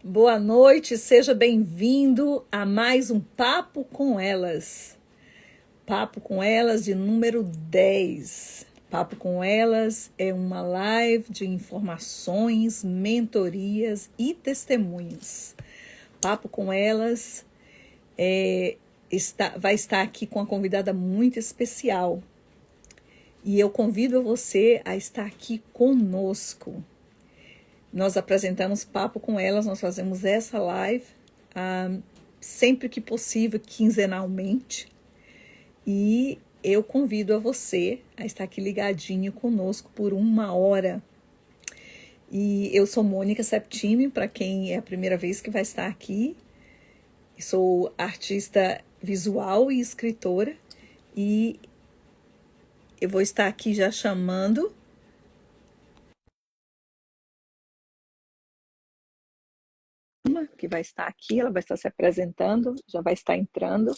Boa noite, seja bem-vindo a mais um Papo com Elas. Papo com Elas de número 10. Papo com Elas é uma live de informações, mentorias e testemunhos. Papo com Elas vai estar aqui com uma convidada muito especial. E eu convido você a estar aqui conosco. Nós apresentamos Papo com Elas, nós fazemos essa live sempre que possível, quinzenalmente. E eu convido a você a estar aqui ligadinho conosco por 1 hora. E eu sou Mônica Septime, para quem é a primeira vez que vai estar aqui. Sou artista visual e escritora. E eu vou estar aqui já chamando que vai estar aqui, ela vai estar se apresentando, já vai estar entrando.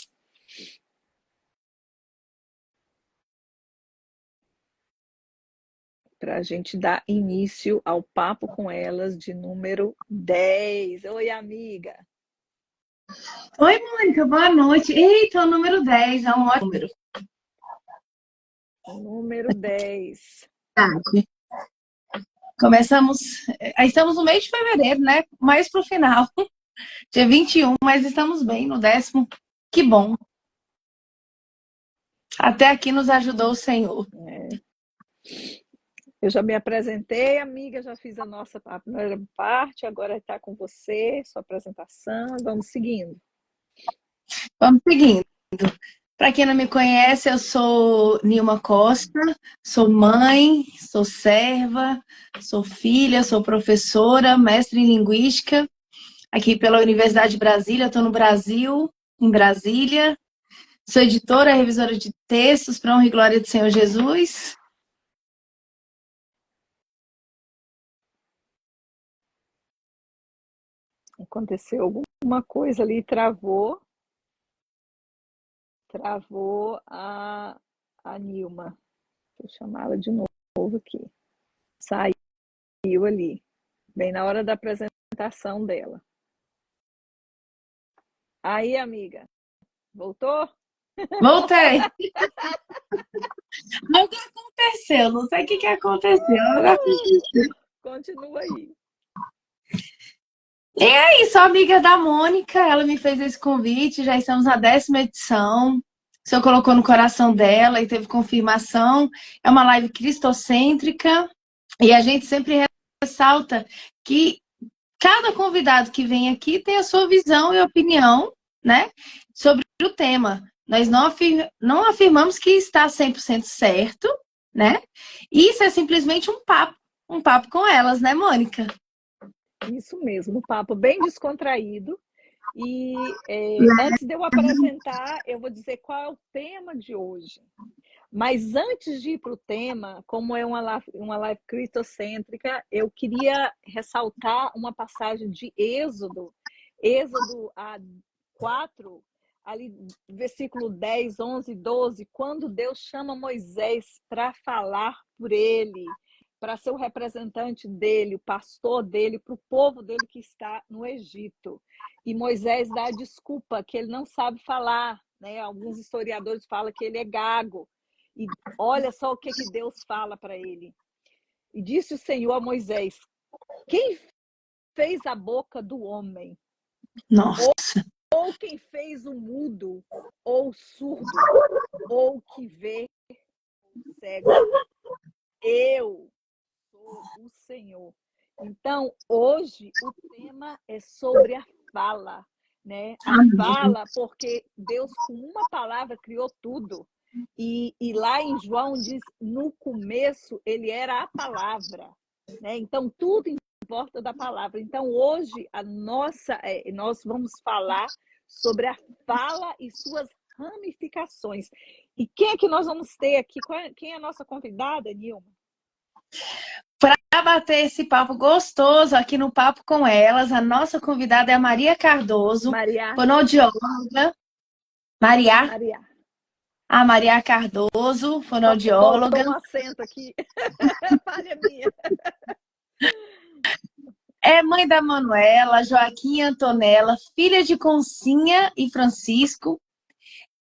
Para a gente dar início ao Papo com Elas de número 10. Oi, amiga. Oi, Mônica, boa noite. Eita, o número 10 é um ótimo número. Número 10. Começamos, estamos no mês de fevereiro, né? Mais pro final. Dia 21, mas estamos bem no 10º. Que bom. Até aqui nos ajudou o Senhor. Eu já me apresentei, amiga, já fiz a nossa primeira parte, agora está com você, sua apresentação, vamos seguindo. Vamos seguindo. Para quem não me conhece, eu sou Nilma Costa, sou mãe, sou serva, sou filha, sou professora, mestre em linguística, aqui pela Universidade de Brasília, estou no Brasil, em Brasília. Sou editora, revisora de textos, para honra e glória do Senhor Jesus. Aconteceu alguma coisa ali, travou a Nilma. Vou chamá-la de novo aqui. Saiu ali, bem na hora da apresentação dela. Aí, amiga, voltou? Voltei! Mas o que aconteceu? Não sei o que aconteceu. Continua aí. E aí, sou amiga da Mônica, ela me fez esse convite, já estamos na 10ª edição. O Senhor colocou no coração dela e teve confirmação. É uma live cristocêntrica e a gente sempre ressalta que cada convidado que vem aqui tem a sua visão e opinião, né, sobre o tema. Nós não afirmamos que está 100% certo, né? Isso é simplesmente um papo com elas, né, Mônica? Isso mesmo, um papo bem descontraído. E antes de eu apresentar, eu vou dizer qual é o tema de hoje. Mas antes de ir para o tema, como é uma live cristocêntrica, eu queria ressaltar uma passagem de Êxodo 4, ali, versículo 10, 11, 12, quando Deus chama Moisés para falar por ele, para ser o representante dele, o pastor dele, para o povo dele que está no Egito. E Moisés dá a desculpa que ele não sabe falar, né? Alguns historiadores falam que ele é gago. E olha só o que Deus fala para ele. E disse o Senhor a Moisés: quem fez a boca do homem? Nossa. Ou quem fez o mudo, ou o surdo, ou que vê cego? Eu sou o Senhor. Então, hoje, o tema é sobre a fala, né? A fala, porque Deus, com uma palavra, criou tudo. E lá em João diz, no começo, ele era a palavra, né? Então, tudo importa da palavra. Então, hoje, nós vamos falar sobre a fala e suas ramificações. E quem é que nós vamos ter aqui? Quem é a nossa convidada, Nilma? Para bater esse papo gostoso aqui no Papo com Elas, a nossa convidada é a Maria Cardoso, fonoaudióloga. Maria. A Maria Cardoso, fonoaudióloga. Faltou um acento aqui. Falha minha. É mãe da Manuela, Joaquim e Antonella, filha de Concinha e Francisco.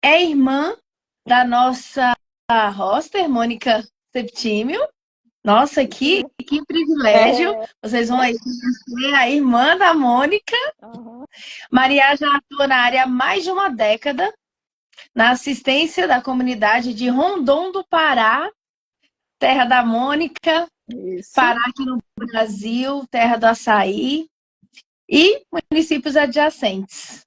É irmã da nossa roster, Mônica Septímio. Nossa, que privilégio. É. Vocês vão aí conhecer a irmã da Mônica. Aham. Maria já atua na área há mais de uma década, na assistência da comunidade de Rondon do Pará, terra da Mônica, Isso, Pará aqui no Brasil, terra do açaí, e municípios adjacentes.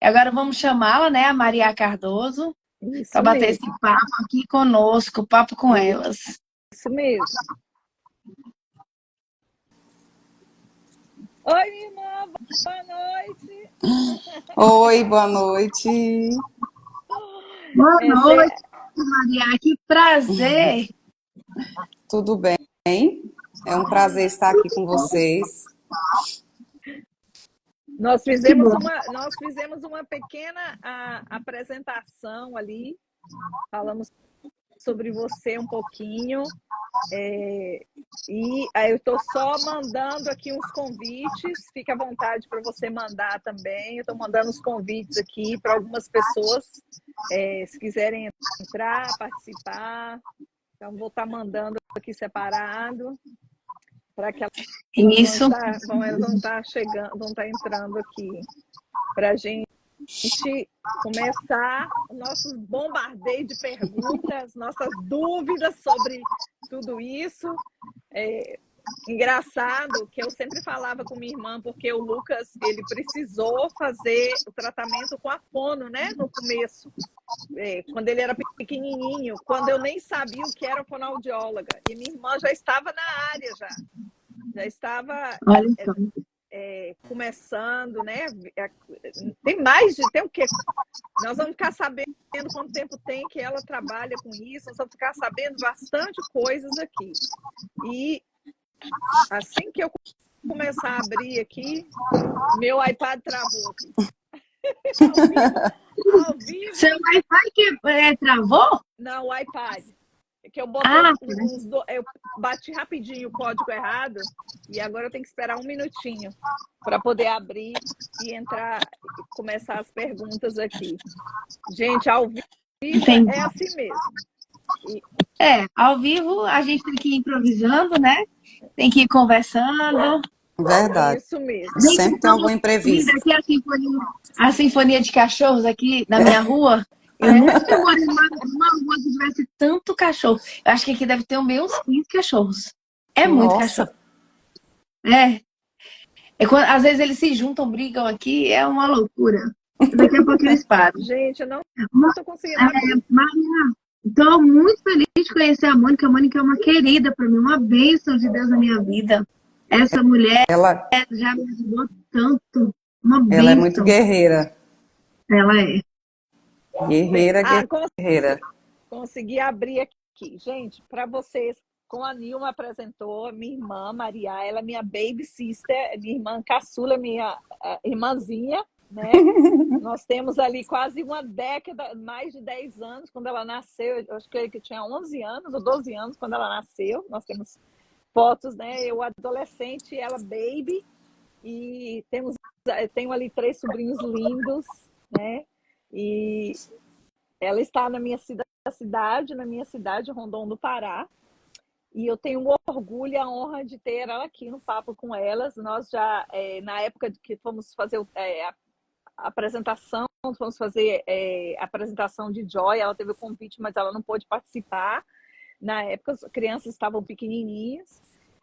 Agora vamos chamá-la, né, a Maria Cardoso, para isso bater esse mesmo, papo aqui conosco, papo com elas. isso mesmo. Oi, minha irmã, boa noite. Oi, boa noite. Boa É, noite, Maria, que prazer. Tudo bem? É um prazer estar aqui com vocês. nós Que fizemos bom. uma pequena apresentação ali, falamos sobre você um pouquinho, e aí eu estou só mandando aqui uns convites, fique à vontade para você mandar também, eu estou mandando os convites aqui para algumas pessoas, se quiserem entrar, participar, então vou estar mandando aqui separado, para que Isso. elas vão estar chegando, vão estar entrando aqui, para a gente começar o nosso bombardeio de perguntas, nossas dúvidas sobre tudo isso. Engraçado que eu sempre falava com minha irmã, porque o Lucas, ele precisou fazer o tratamento com a fono, né, no começo, quando ele era pequenininho, quando eu nem sabia o que era fonoaudióloga, e minha irmã já estava na área, já estava Olha então. começando, né? Tem o quê? Nós vamos ficar sabendo quanto tempo tem que ela trabalha com isso, nós vamos ficar sabendo bastante coisas aqui. E assim que eu começar a abrir aqui, meu iPad travou aqui. Ao vivo. Seu Wi-Fi que travou? Não, o iPad. Que eu botei eu bati rapidinho o código errado e agora eu tenho que esperar um minutinho para poder abrir e entrar e começar as perguntas aqui. Gente, ao vivo Entendi. é assim mesmo. Ao vivo a gente tem que ir improvisando, né? Tem que ir conversando. Verdade. Isso mesmo. Sempre tem algum imprevisto. Aqui a sinfonia de cachorros aqui na minha rua. Eu nunca morei numa rua que tivesse tanto cachorro. Eu acho que aqui deve ter uns 15 cachorros. É muito Nossa. cachorro. Às vezes eles se juntam, brigam aqui, é uma loucura. Daqui a pouco eles param. Gente, eu não estou conseguindo abrir. Marina, estou muito feliz de conhecer a Mônica. A Mônica é uma querida para mim, uma bênção de Deus na minha vida. Essa mulher já me ajudou tanto. Uma bênção. Ela é muito guerreira. Ela é. Guerreira. Consegui abrir aqui. Gente, para vocês, como a Nilma apresentou, minha irmã Maria, ela é minha baby sister, minha irmã caçula, minha irmãzinha, né? Nós temos ali quase uma década, mais de 10 anos, quando ela nasceu, eu acho que eu tinha 11 anos ou 12 anos quando ela nasceu. Nós temos fotos, né? Eu adolescente, ela baby, e tenho ali 3 sobrinhos lindos, né? E ela está na minha cidade, Rondon do Pará, e eu tenho um orgulho e a honra de ter ela aqui no papo com elas. Nós já, na época que fomos fazer a apresentação, fomos fazer a apresentação de Joy, ela teve o convite, mas ela não pôde participar. Na época, as crianças estavam pequenininhas.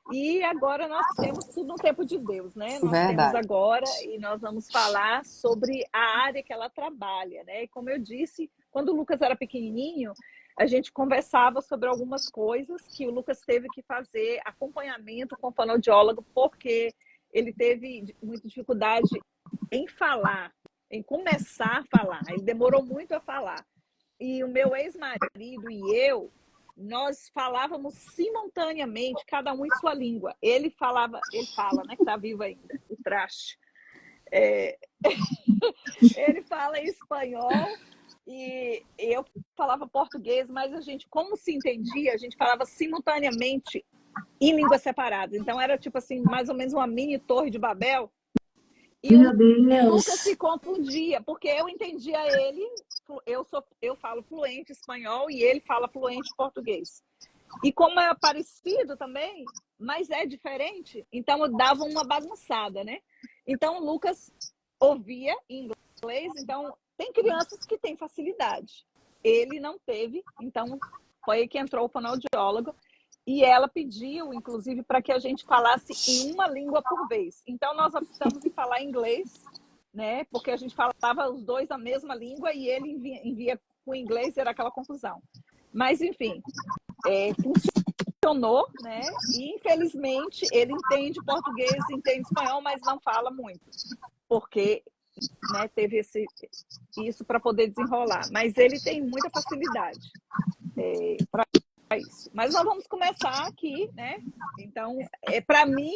E agora nós temos tudo no tempo de Deus, né? Nós temos agora, e nós vamos falar sobre a área que ela trabalha, né? E como eu disse, quando o Lucas era pequenininho, a gente conversava sobre algumas coisas que o Lucas teve que fazer acompanhamento com o fonoaudiólogo, porque ele teve muita dificuldade em falar, em começar a falar. Ele demorou muito a falar. E o meu ex-marido e eu, nós falávamos simultaneamente, cada um em sua língua. Ele fala, né, que está vivo ainda, o traste. Ele fala espanhol e eu falava português, mas a gente, como se entendia, a gente falava simultaneamente em línguas separadas. Então era tipo assim, mais ou menos uma mini torre de Babel. E Meu o Lucas Deus. se confundia, porque eu entendia ele, eu falo fluente espanhol e ele fala fluente português. E como é parecido também, mas é diferente, então eu dava uma bagunçada, né? Então o Lucas ouvia em inglês, então tem crianças que têm facilidade. Ele não teve, então foi aí que entrou o fonoaudiólogo. E ela pediu, inclusive, para que a gente falasse em uma língua por vez. Então, nós optamos em falar inglês, né? Porque a gente falava os dois a mesma língua e ele envia com o inglês, era aquela confusão. Mas, enfim, funcionou, né? E, infelizmente, ele entende português, entende espanhol, mas não fala muito. Porque, né, teve isso para poder desenrolar. Mas ele tem muita facilidade para isso. Mas nós vamos começar aqui, né? Então, para mim,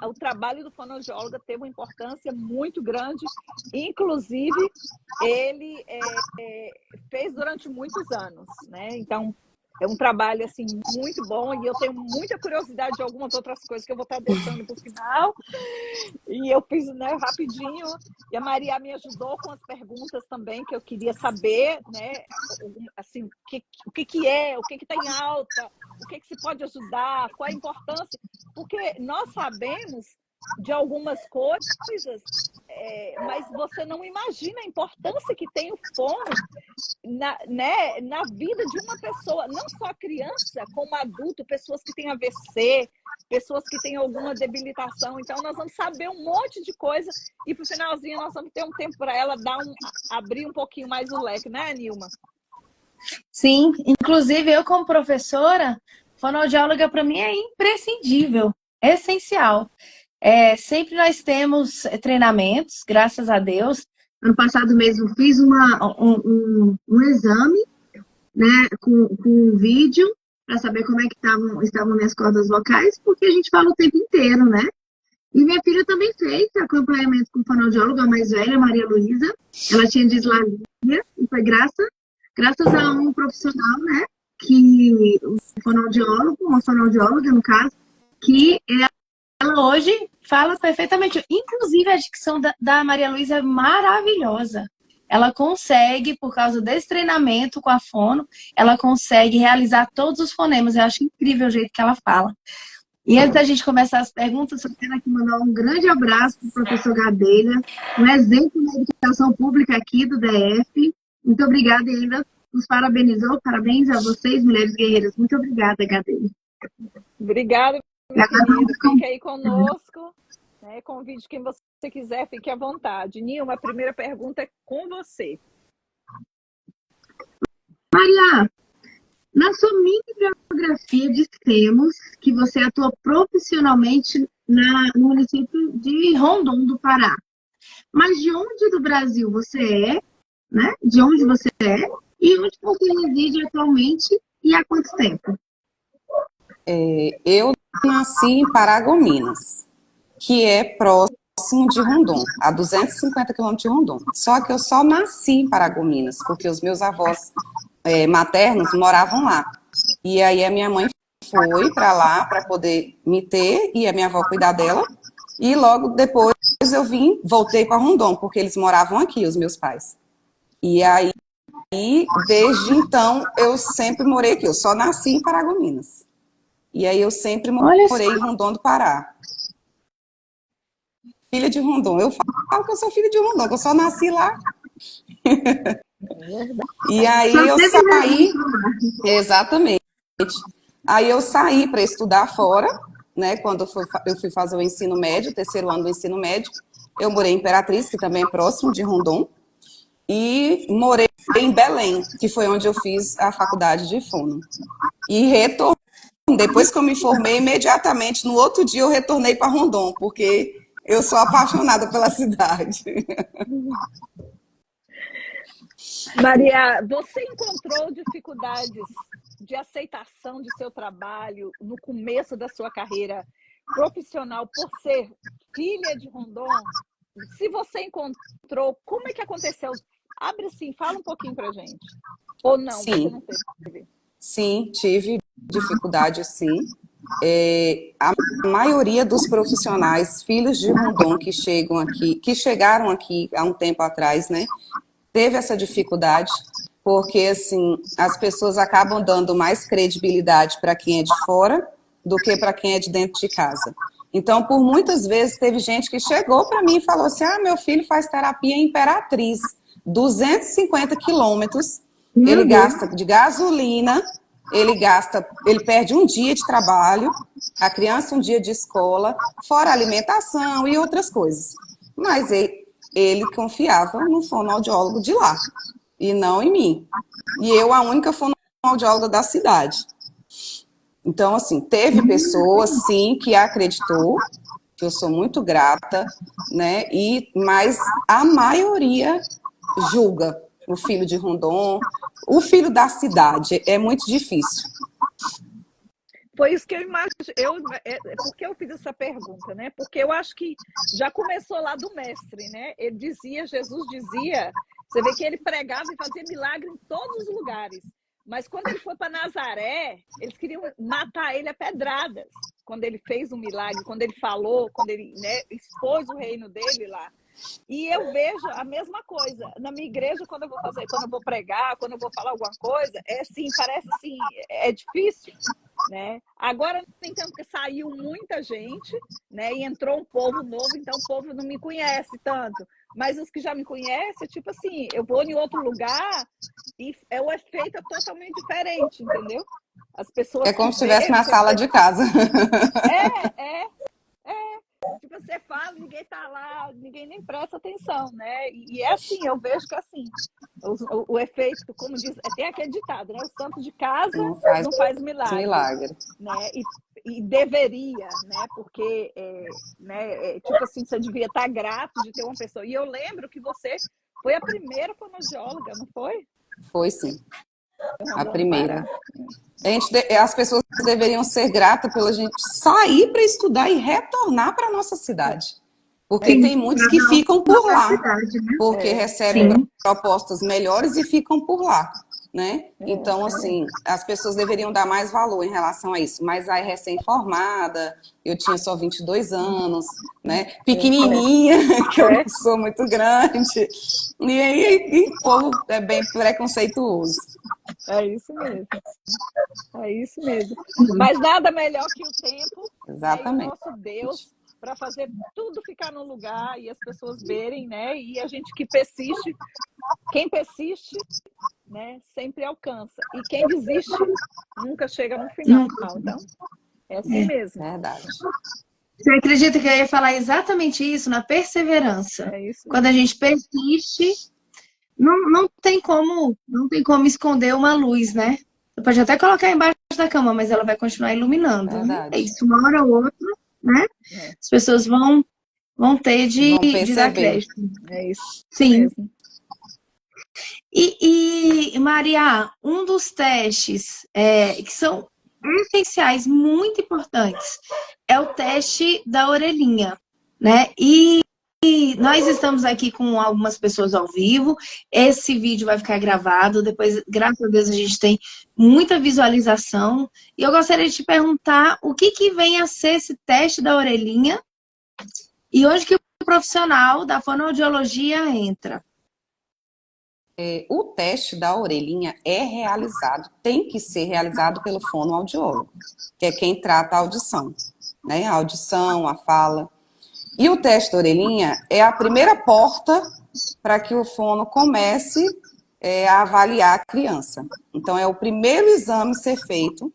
o trabalho do fonoaudiólogo teve uma importância muito grande. Inclusive, ele fez durante muitos anos, né? Então, é um trabalho assim muito bom e eu tenho muita curiosidade de algumas outras coisas que eu vou estar deixando para o final. E eu fiz, né, rapidinho. E a Maria me ajudou com as perguntas também que eu queria saber, né? Assim, o que é, o que está em alta, o que se pode ajudar, qual a importância. Porque nós sabemos de algumas coisas, mas você não imagina a importância que tem o fono na vida de uma pessoa, não só criança, como adulto, pessoas que têm AVC, pessoas que têm alguma debilitação. Então, nós vamos saber um monte de coisa e para o finalzinho nós vamos ter um tempo para ela abrir um pouquinho mais o leque, né, Nilma? Sim, inclusive eu como professora, fonoaudióloga para mim é imprescindível, é essencial. Sempre nós temos treinamentos, graças a Deus. Ano passado mesmo fiz um exame, né, com um vídeo para saber como é que estavam minhas cordas vocais, porque a gente fala o tempo inteiro, né? E minha filha também fez acompanhamento com fonoaudióloga, a mais velha, Maria Luísa. Ela tinha dislexia e foi graças a um profissional, né, que uma fonoaudióloga, no caso, que ela hoje fala perfeitamente. Inclusive, a dicção da Maria Luísa é maravilhosa. Ela consegue, por causa desse treinamento com a fono, ela consegue realizar todos os fonemas. Eu acho incrível o jeito que ela fala. E antes da gente começar as perguntas, eu quero aqui mandar um grande abraço para o professor Gadelha, um exemplo na educação pública aqui do DF. Muito obrigada e ainda nos parabenizou. Parabéns a vocês, mulheres guerreiras. Muito obrigada, Gadelha. Obrigada, meu querido. Fique aí conosco. Né? Convide quem você quiser, fique à vontade. Nilma, a primeira pergunta é com você. Maria, na sua mini biografia dissemos que você atua profissionalmente no município de Rondon, do Pará. Mas de onde do Brasil você é, né? De onde você é e onde você reside atualmente e há quanto tempo? Eu nasci em Paragominas, que é próximo de Rondon, a 250 quilômetros de Rondon. Só que eu só nasci em Paragominas, porque os meus avós maternos moravam lá. E aí a minha mãe foi para lá para poder me ter e a minha avó cuidar dela. E logo depois eu voltei para Rondon, porque eles moravam aqui, os meus pais. E aí, desde então, eu sempre morei aqui. Eu só nasci em Paragominas. E aí eu sempre morei em Rondon do Pará. Filha de Rondon. Eu falo que eu sou filha de Rondon, que eu só nasci lá. E aí eu saí... Exatamente. Aí eu saí para estudar fora, né? Quando eu fui fazer o ensino médio, o terceiro ano do ensino médio. Eu morei em Imperatriz, que também é próximo de Rondon. E morei em Belém, que foi onde eu fiz a faculdade de fono. E retornei. Depois que eu me formei, imediatamente, no outro dia, eu retornei para Rondon, porque eu sou apaixonada pela cidade. Maria, você encontrou dificuldades de aceitação de seu trabalho no começo da sua carreira profissional por ser filha de Rondon? Se você encontrou, como é que aconteceu? Abre assim, fala um pouquinho pra gente. Ou não, Sim. você não teve? Sim, tive dificuldade, sim. a maioria dos profissionais, filhos de Rondon que chegaram aqui há um tempo atrás, né, teve essa dificuldade, porque assim, as pessoas acabam dando mais credibilidade para quem é de fora do que para quem é de dentro de casa. Então, por muitas vezes, teve gente que chegou para mim e falou assim, meu filho faz terapia em Imperatriz, 250 quilômetros, ele gasta de gasolina, ele perde um dia de trabalho, a criança um dia de escola, fora alimentação e outras coisas. Mas ele confiava no fonoaudiólogo de lá, e não em mim. E eu, a única fonoaudióloga da cidade. Então, assim, teve pessoas, sim, que acreditou, que eu sou muito grata, né? Mas a maioria julga o filho de Rondon, o filho da cidade. É muito difícil. Foi isso que eu imagino. Por que eu fiz essa pergunta, né? Porque eu acho que já começou lá do mestre, né? Jesus dizia, você vê que ele pregava e fazia milagre em todos os lugares. Mas quando ele foi para Nazaré, eles queriam matar ele a pedradas. Quando ele fez um milagre, quando ele falou, quando ele, né, expôs o reino dele lá. E eu vejo a mesma coisa. Na minha igreja, quando eu vou pregar, quando eu vou falar alguma coisa, assim, parece assim, é difícil, né? Agora, nem tanto que saiu muita gente, né? E entrou um povo novo, então o povo não me conhece tanto. Mas os que já me conhecem, tipo assim, eu vou em outro lugar e o efeito é totalmente diferente, entendeu? As pessoas. É como se estivesse na sala de casa. É. Tipo, você fala, ninguém tá lá, ninguém nem presta atenção, né? E é assim, eu vejo que assim, o efeito, como diz, tem aquele ditado, né? O santo de casa não faz milagre. Né? E deveria, né? Porque, tipo assim, você devia estar grato de ter uma pessoa. E eu lembro que você foi a primeira fonoaudióloga, não foi? Foi, sim. A primeira. As pessoas deveriam ser gratas pela gente sair para estudar e retornar para a nossa cidade. Porque tem muitos que ficam por lá, porque recebem propostas melhores e ficam por lá, né? Então, assim, as pessoas deveriam dar mais valor em relação a isso. Mas aí, recém-formada, eu tinha só 22 anos, né? Pequenininha, que eu não sou muito grande. E aí, o povo é bem preconceituoso. É isso mesmo. É isso mesmo. Mas nada melhor que o tempo. Exatamente. E o nosso Deus para fazer tudo ficar no lugar e as pessoas verem, né? E a gente que persiste, quem persiste, né, sempre alcança. E quem desiste nunca chega no final. Então, é assim mesmo. Verdade. Você acredita que eu ia falar exatamente isso na perseverança? É isso mesmo. Quando a gente persiste, não tem como esconder uma luz, né? Você pode até colocar embaixo da cama, mas ela vai continuar iluminando. Verdade. É isso, uma hora ou outra, né? As pessoas vão ter de dar crédito. É isso. Sim. Mesmo. E Maria, um dos testes que são essenciais, muito importantes, é o teste da orelhinha, né? E nós estamos aqui com algumas pessoas ao vivo, esse vídeo vai ficar gravado, depois, graças a Deus, a gente tem muita visualização, e eu gostaria de te perguntar o que vem a ser esse teste da orelhinha e onde que o profissional da fonoaudiologia entra. O teste da orelhinha é realizado, tem que ser realizado pelo fonoaudiólogo, que é quem trata a audição, né? A audição, a fala. E o teste da orelhinha é a primeira porta para que o fono comece a avaliar a criança. Então, é o primeiro exame a ser feito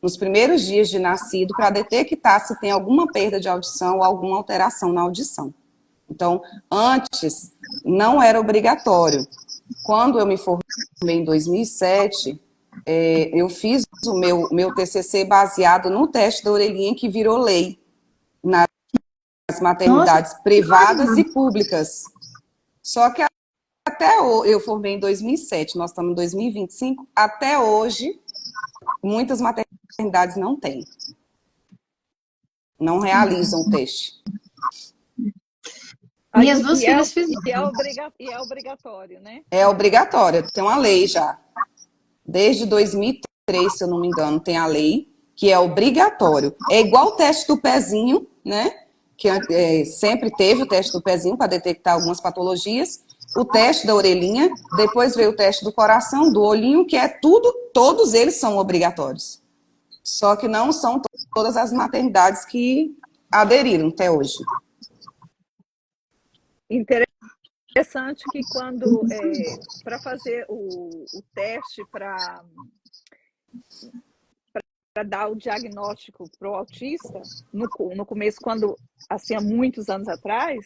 nos primeiros dias de nascido para detectar se tem alguma perda de audição ou alguma alteração na audição. Então, antes, não era obrigatório. Quando eu me formei em 2007, eu fiz o meu TCC baseado no teste da orelhinha que virou lei nas maternidades privadas e públicas. Só que eu formei em 2007, nós estamos em 2025, até hoje, muitas maternidades não têm. Não realizam o teste. Minhas duas filhas fizeram. E é obrigatório, né? É obrigatório, tem uma lei já. Desde 2003, se eu não me engano, tem a lei que é obrigatório. É igual o teste do pezinho, né? Que sempre teve o teste do pezinho para detectar algumas patologias, o teste da orelhinha, depois veio o teste do coração, do olhinho, que é tudo, todos eles são obrigatórios. Só que não são todas as maternidades que aderiram até hoje. Interessante que quando, para fazer o teste para dar o diagnóstico para o autista, no começo, quando, assim, há muitos anos atrás,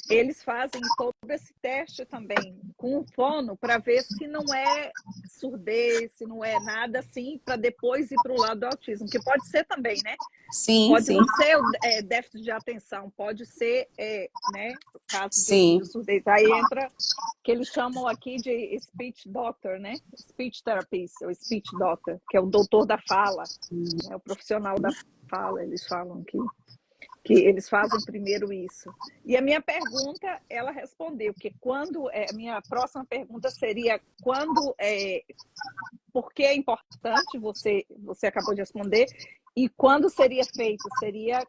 eles fazem todo esse teste também com o fono para ver se não é surdez, se não é nada assim, para depois ir para o lado do autismo, que pode ser também, né? Sim, pode sim. não ser déficit de atenção, pode ser, né, caso Sim. de surdez. Aí entra que eles chamam aqui de speech doctor, né? Speech therapist, ou speech doctor, que é o doutor da fala, né? O profissional da fala, eles falam que eles fazem primeiro isso. E a minha pergunta, ela respondeu, que quando, a minha próxima pergunta seria por que é importante, você acabou de responder, e quando seria feito? Seria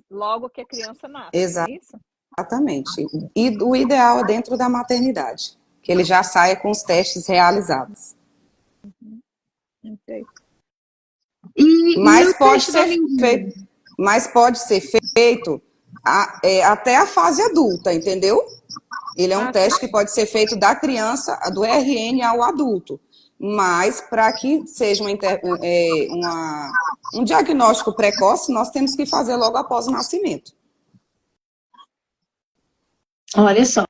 logo que a criança nasce, é isso? Exatamente. E o ideal é dentro da maternidade, que ele já saia com os testes realizados. Okay. Mas pode ser feito até a fase adulta, entendeu? Ele é um teste que pode ser feito da criança, do RN ao adulto. Mas, para que seja um diagnóstico precoce, nós temos que fazer logo após o nascimento. Olha só.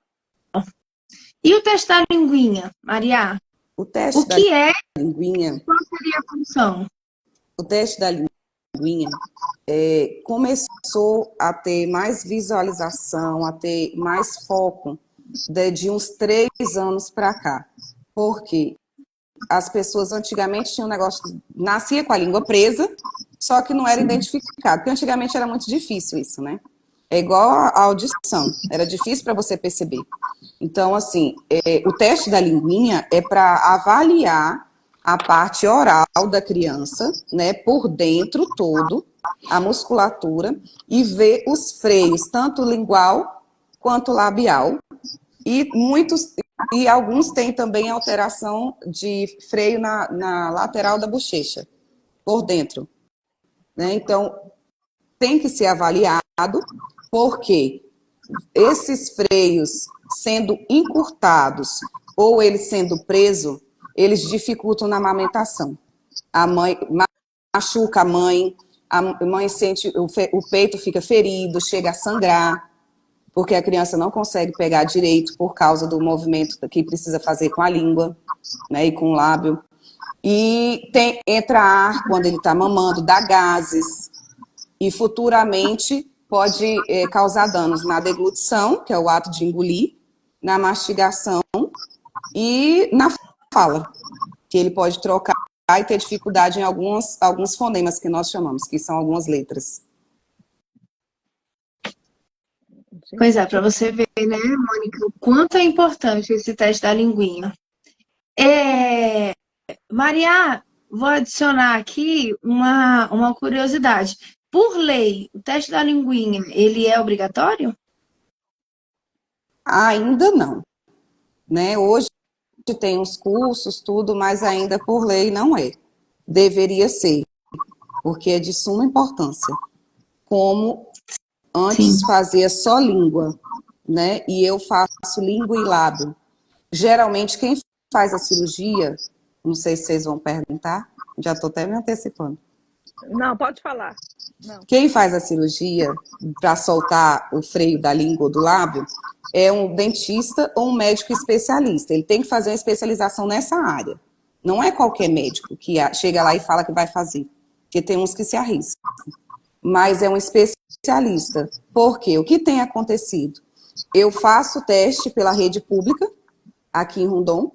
E o teste da linguinha, Maria? O teste da linguinha... Qual seria a função? O teste da linguinha começou a ter mais visualização, a ter mais foco de uns 3 anos para cá. Porque as pessoas antigamente tinham um negócio, nascia com a língua presa, só que não era identificado. Porque antigamente era muito difícil isso, né? É igual a audição, era difícil para você perceber. Então, assim, o teste da linguinha é para avaliar a parte oral da criança, né, por dentro todo, a musculatura, e ver os freios, tanto lingual quanto labial. E alguns têm também alteração de freio na lateral da bochecha, por dentro. Né? Então, tem que ser avaliado, porque esses freios sendo encurtados ou eles sendo presos, eles dificultam na amamentação. A mãe machuca a mãe sente, o peito fica ferido, chega a sangrar, porque a criança não consegue pegar direito por causa do movimento que precisa fazer com a língua, né, e com o lábio. E entra ar quando ele está mamando, dá gases, e futuramente pode causar danos na deglutição, que é o ato de engolir, na mastigação e na fala, que ele pode trocar e ter dificuldade em alguns fonemas que nós chamamos, que são algumas letras. Pois é, para você ver, né, Mônica, o quanto é importante esse teste da linguinha. Maria, vou adicionar aqui uma curiosidade. Por lei, o teste da linguinha, ele é obrigatório? Ainda não. Né? Hoje tem uns cursos, tudo, mas ainda por lei não é. Deveria ser, porque é de suma importância. Como antes fazia só língua, né? E eu faço língua e lábio. Geralmente, quem faz a cirurgia, não sei se vocês vão perguntar, já estou até me antecipando. Não, pode falar. Não. Quem faz a cirurgia para soltar o freio da língua ou do lábio é um dentista ou um médico especialista. Ele tem que fazer uma especialização nessa área. Não é qualquer médico que chega lá e fala que vai fazer, porque tem uns que se arriscam. Mas é um especialista. Por quê? O que tem acontecido? Eu faço o teste pela rede pública, aqui em Rondon,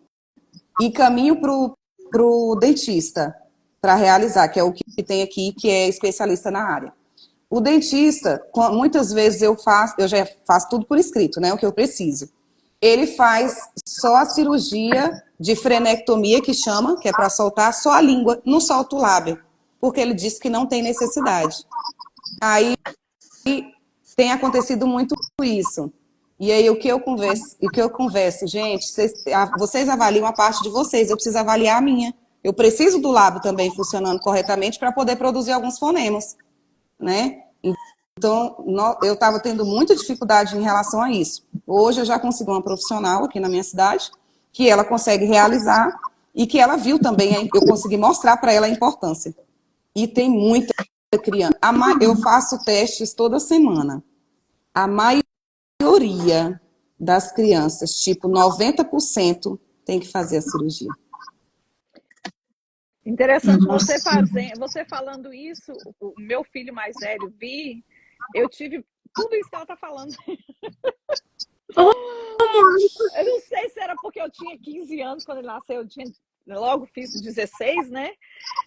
e caminho para o dentista para realizar, que é o que tem aqui, que é especialista na área. O dentista, muitas vezes eu já faço tudo por escrito, né, o que eu preciso. Ele faz só a cirurgia de frenectomia, que chama, que é para soltar só a língua, não solta o lábio. porque ele disse que não tem necessidade. Aí tem acontecido muito isso. E aí o que eu converso, gente, vocês avaliam a parte de vocês, eu preciso avaliar a minha. Eu preciso do lábio também funcionando corretamente para poder produzir alguns fonemas, né? Então, eu estava tendo muita dificuldade em relação a isso. Hoje eu já consegui uma profissional aqui na minha cidade, que ela consegue realizar e que ela viu também, eu consegui mostrar para ela a importância. E tem muita criança. Eu faço testes toda semana. A maioria das crianças, tipo 90%, tem que fazer a cirurgia. Interessante você falando isso, o meu filho mais velho, Vi, eu tive tudo isso que ela está falando. Eu não sei se era porque eu tinha 15 anos quando ele nasceu, logo fiz 16, né?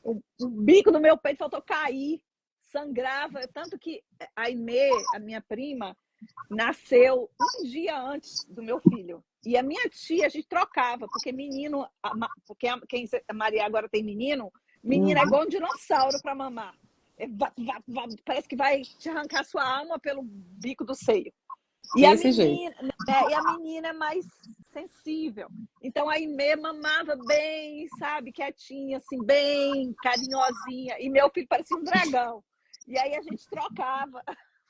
O bico do meu peito faltou cair, sangrava, tanto que a Aimee, a minha prima, nasceu um dia antes do meu filho. E a minha tia, a gente trocava, porque menino, porque a Maria agora tem menino é igual um dinossauro para mamar. Parece que vai te arrancar sua alma pelo bico do seio. E a menina é mais sensível. Então a Aimee mamava bem, sabe, quietinha, assim, bem carinhosinha. E meu filho parecia um dragão. E aí a gente trocava.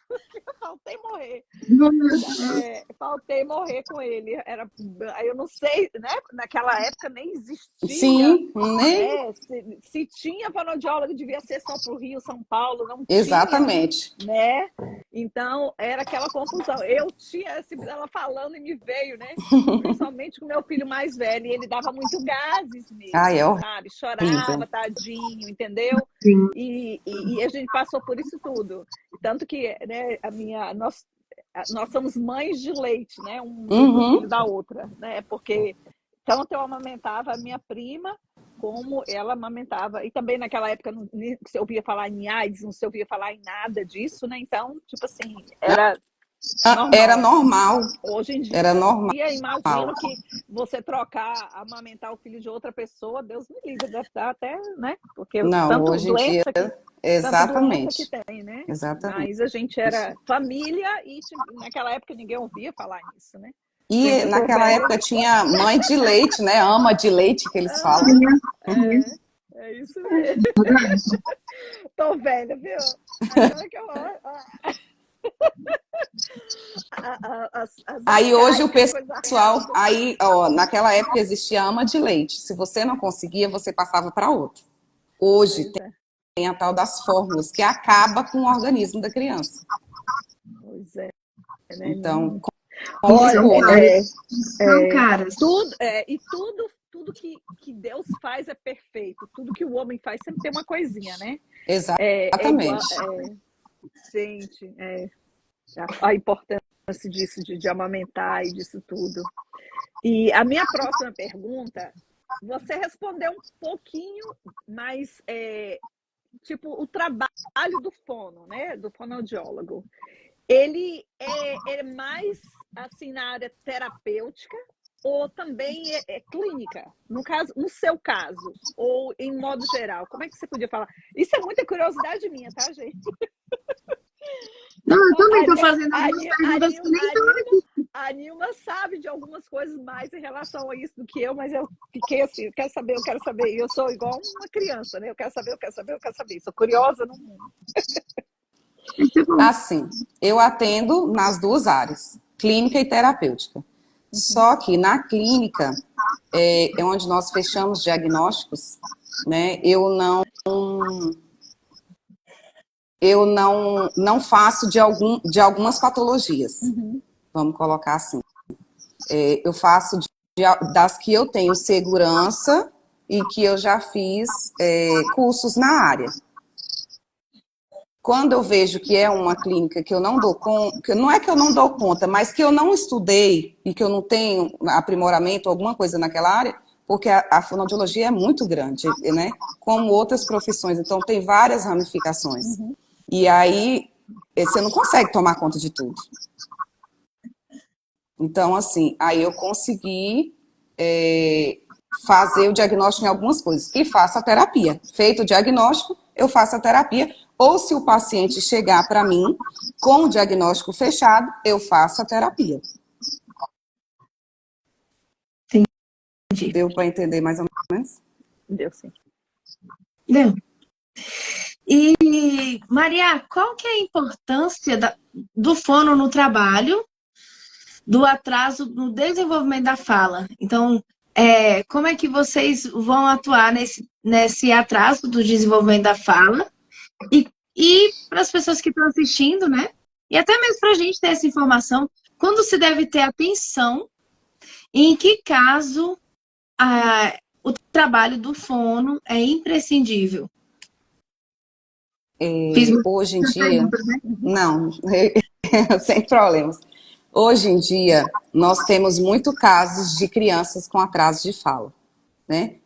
Eu faltei morrer. Faltei morrer com ele. Eu não sei, né? Naquela época nem existia. Sim, né? Se tinha fonoaudiólogo, devia ser só para o Rio, São Paulo, não tinha. Exatamente. Né? Então, era aquela confusão. Eu tinha ela falando e me veio, né? Principalmente com meu filho mais velho. E ele dava muito gases mesmo, sabe? Chorava, tadinho, entendeu? Sim. E a gente passou por isso tudo. Tanto que, né, nós somos mães de leite, né? Um filho da outra, né? Porque tanto eu amamentava a minha prima, como ela amamentava. E também naquela época não se ouvia falar em AIDS, não se ouvia falar em nada disso, né? Então, tipo assim, era normal. Era normal. Hoje em dia, era normal. Imagino que você amamentar o filho de outra pessoa, Deus me livre, deve dar até, né? Porque tanto hoje doença em dia, exatamente. Tanta doença que tem, né? Exatamente. Mas a gente era família e naquela época ninguém ouvia falar nisso, né? E naquela época tinha mãe de leite, né? Ama de leite, que eles falam. É isso mesmo. Tô velha, viu? Agora que eu... Aí hoje o pessoal, naquela época existia ama de leite. Se você não conseguia, você passava para outro. Hoje tem a tal das fórmulas, que acaba com o organismo da criança. Pois é. Né? Então, são caras. Tudo que Deus faz é perfeito. Tudo que o homem faz sempre tem uma coisinha, né? Exatamente. Gente, a importância disso, de amamentar e disso tudo. E a minha próxima pergunta, você respondeu um pouquinho, mas tipo, o trabalho do fono, né? Do fonoaudiólogo. Ele é mais assim na área terapêutica ou também é clínica? No seu caso, ou em modo geral, como é que você podia falar? Isso é muita curiosidade minha, tá, gente? Não, eu também estou fazendo algumas perguntas que nem estão aqui. A Nilma sabe de algumas coisas mais em relação a isso do que eu, mas eu fiquei assim, eu quero saber. E eu sou igual uma criança, né? Eu quero saber. Sou curiosa no mundo. Assim, eu atendo nas duas áreas, clínica e terapêutica. Só que na clínica, é onde nós fechamos diagnósticos, né? Eu não faço de algumas patologias. Vamos colocar assim. Eu faço das que eu tenho segurança e que eu já fiz cursos na área. Quando eu vejo que é uma clínica que eu não dou conta, não é que eu não dou conta, mas que eu não estudei e que eu não tenho aprimoramento, alguma coisa naquela área, porque a fonoaudiologia é muito grande, né? Como outras profissões, então tem várias ramificações. E aí, você não consegue tomar conta de tudo. Então, assim, aí eu consegui fazer o diagnóstico em algumas coisas. E faço a terapia. Feito o diagnóstico, eu faço a terapia. Ou se o paciente chegar para mim com o diagnóstico fechado, eu faço a terapia. Entendi. Deu para entender mais ou menos? Deu sim. Deu. E, Maria, qual que é a importância do fono no trabalho, do atraso no desenvolvimento da fala? Então, como é que vocês vão atuar nesse atraso do desenvolvimento da fala? E para as pessoas que estão assistindo, né? E até mesmo para a gente ter essa informação, quando se deve ter atenção, e em que caso o trabalho do fono é imprescindível? Hoje em dia, não, sem problemas. Hoje em dia, nós temos muitos casos de crianças com atraso de fala, né?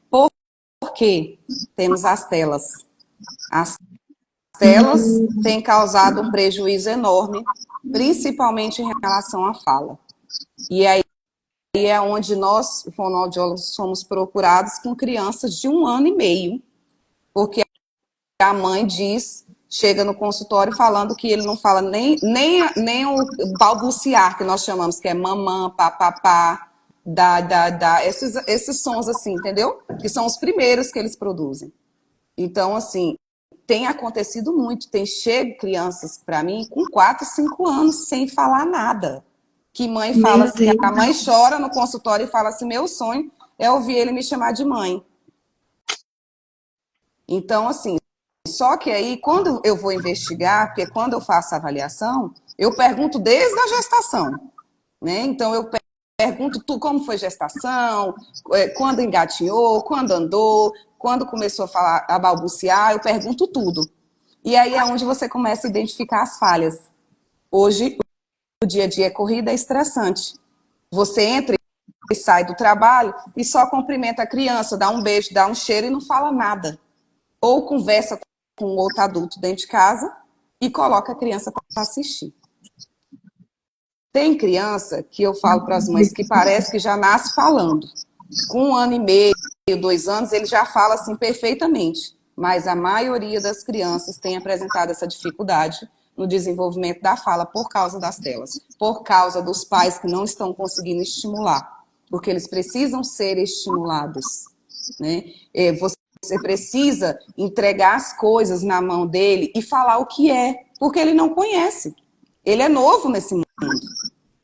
Porque temos as telas. As telas têm causado um prejuízo enorme, principalmente em relação à fala. E aí é onde nós, fonoaudiólogos, somos procurados com crianças de 1 ano e meio, porque a mãe chega no consultório falando que ele não fala nem o balbuciar, que nós chamamos, que é mamã, papapá, esses sons assim, entendeu? Que são os primeiros que eles produzem. Então, assim, tem acontecido muito, chego crianças para mim com 4, 5 anos sem falar nada. Que mãe fala assim, a mãe chora no consultório e fala assim, meu sonho é ouvir ele me chamar de mãe. Então, assim, só que aí, quando eu vou investigar, porque quando eu faço a avaliação, eu pergunto desde a gestação, né? Então, eu pergunto como foi a gestação, quando engatinhou, quando andou, quando começou a falar, a balbuciar, eu pergunto tudo. E aí é onde você começa a identificar as falhas. Hoje, o dia a dia é corrida, é estressante. Você entra e sai do trabalho e só cumprimenta a criança, dá um beijo, dá um cheiro e não fala nada. Ou conversa com outro adulto dentro de casa e coloca a criança para assistir. Tem criança que eu falo para as mães que parece que já nasce falando. Com 1 ano e meio, 2 anos, ele já fala assim perfeitamente. Mas a maioria das crianças tem apresentado essa dificuldade no desenvolvimento da fala por causa das telas. Por causa dos pais que não estão conseguindo estimular. Porque eles precisam ser estimulados, né? Você precisa entregar as coisas na mão dele e falar o que é, porque ele não conhece. Ele é novo nesse mundo.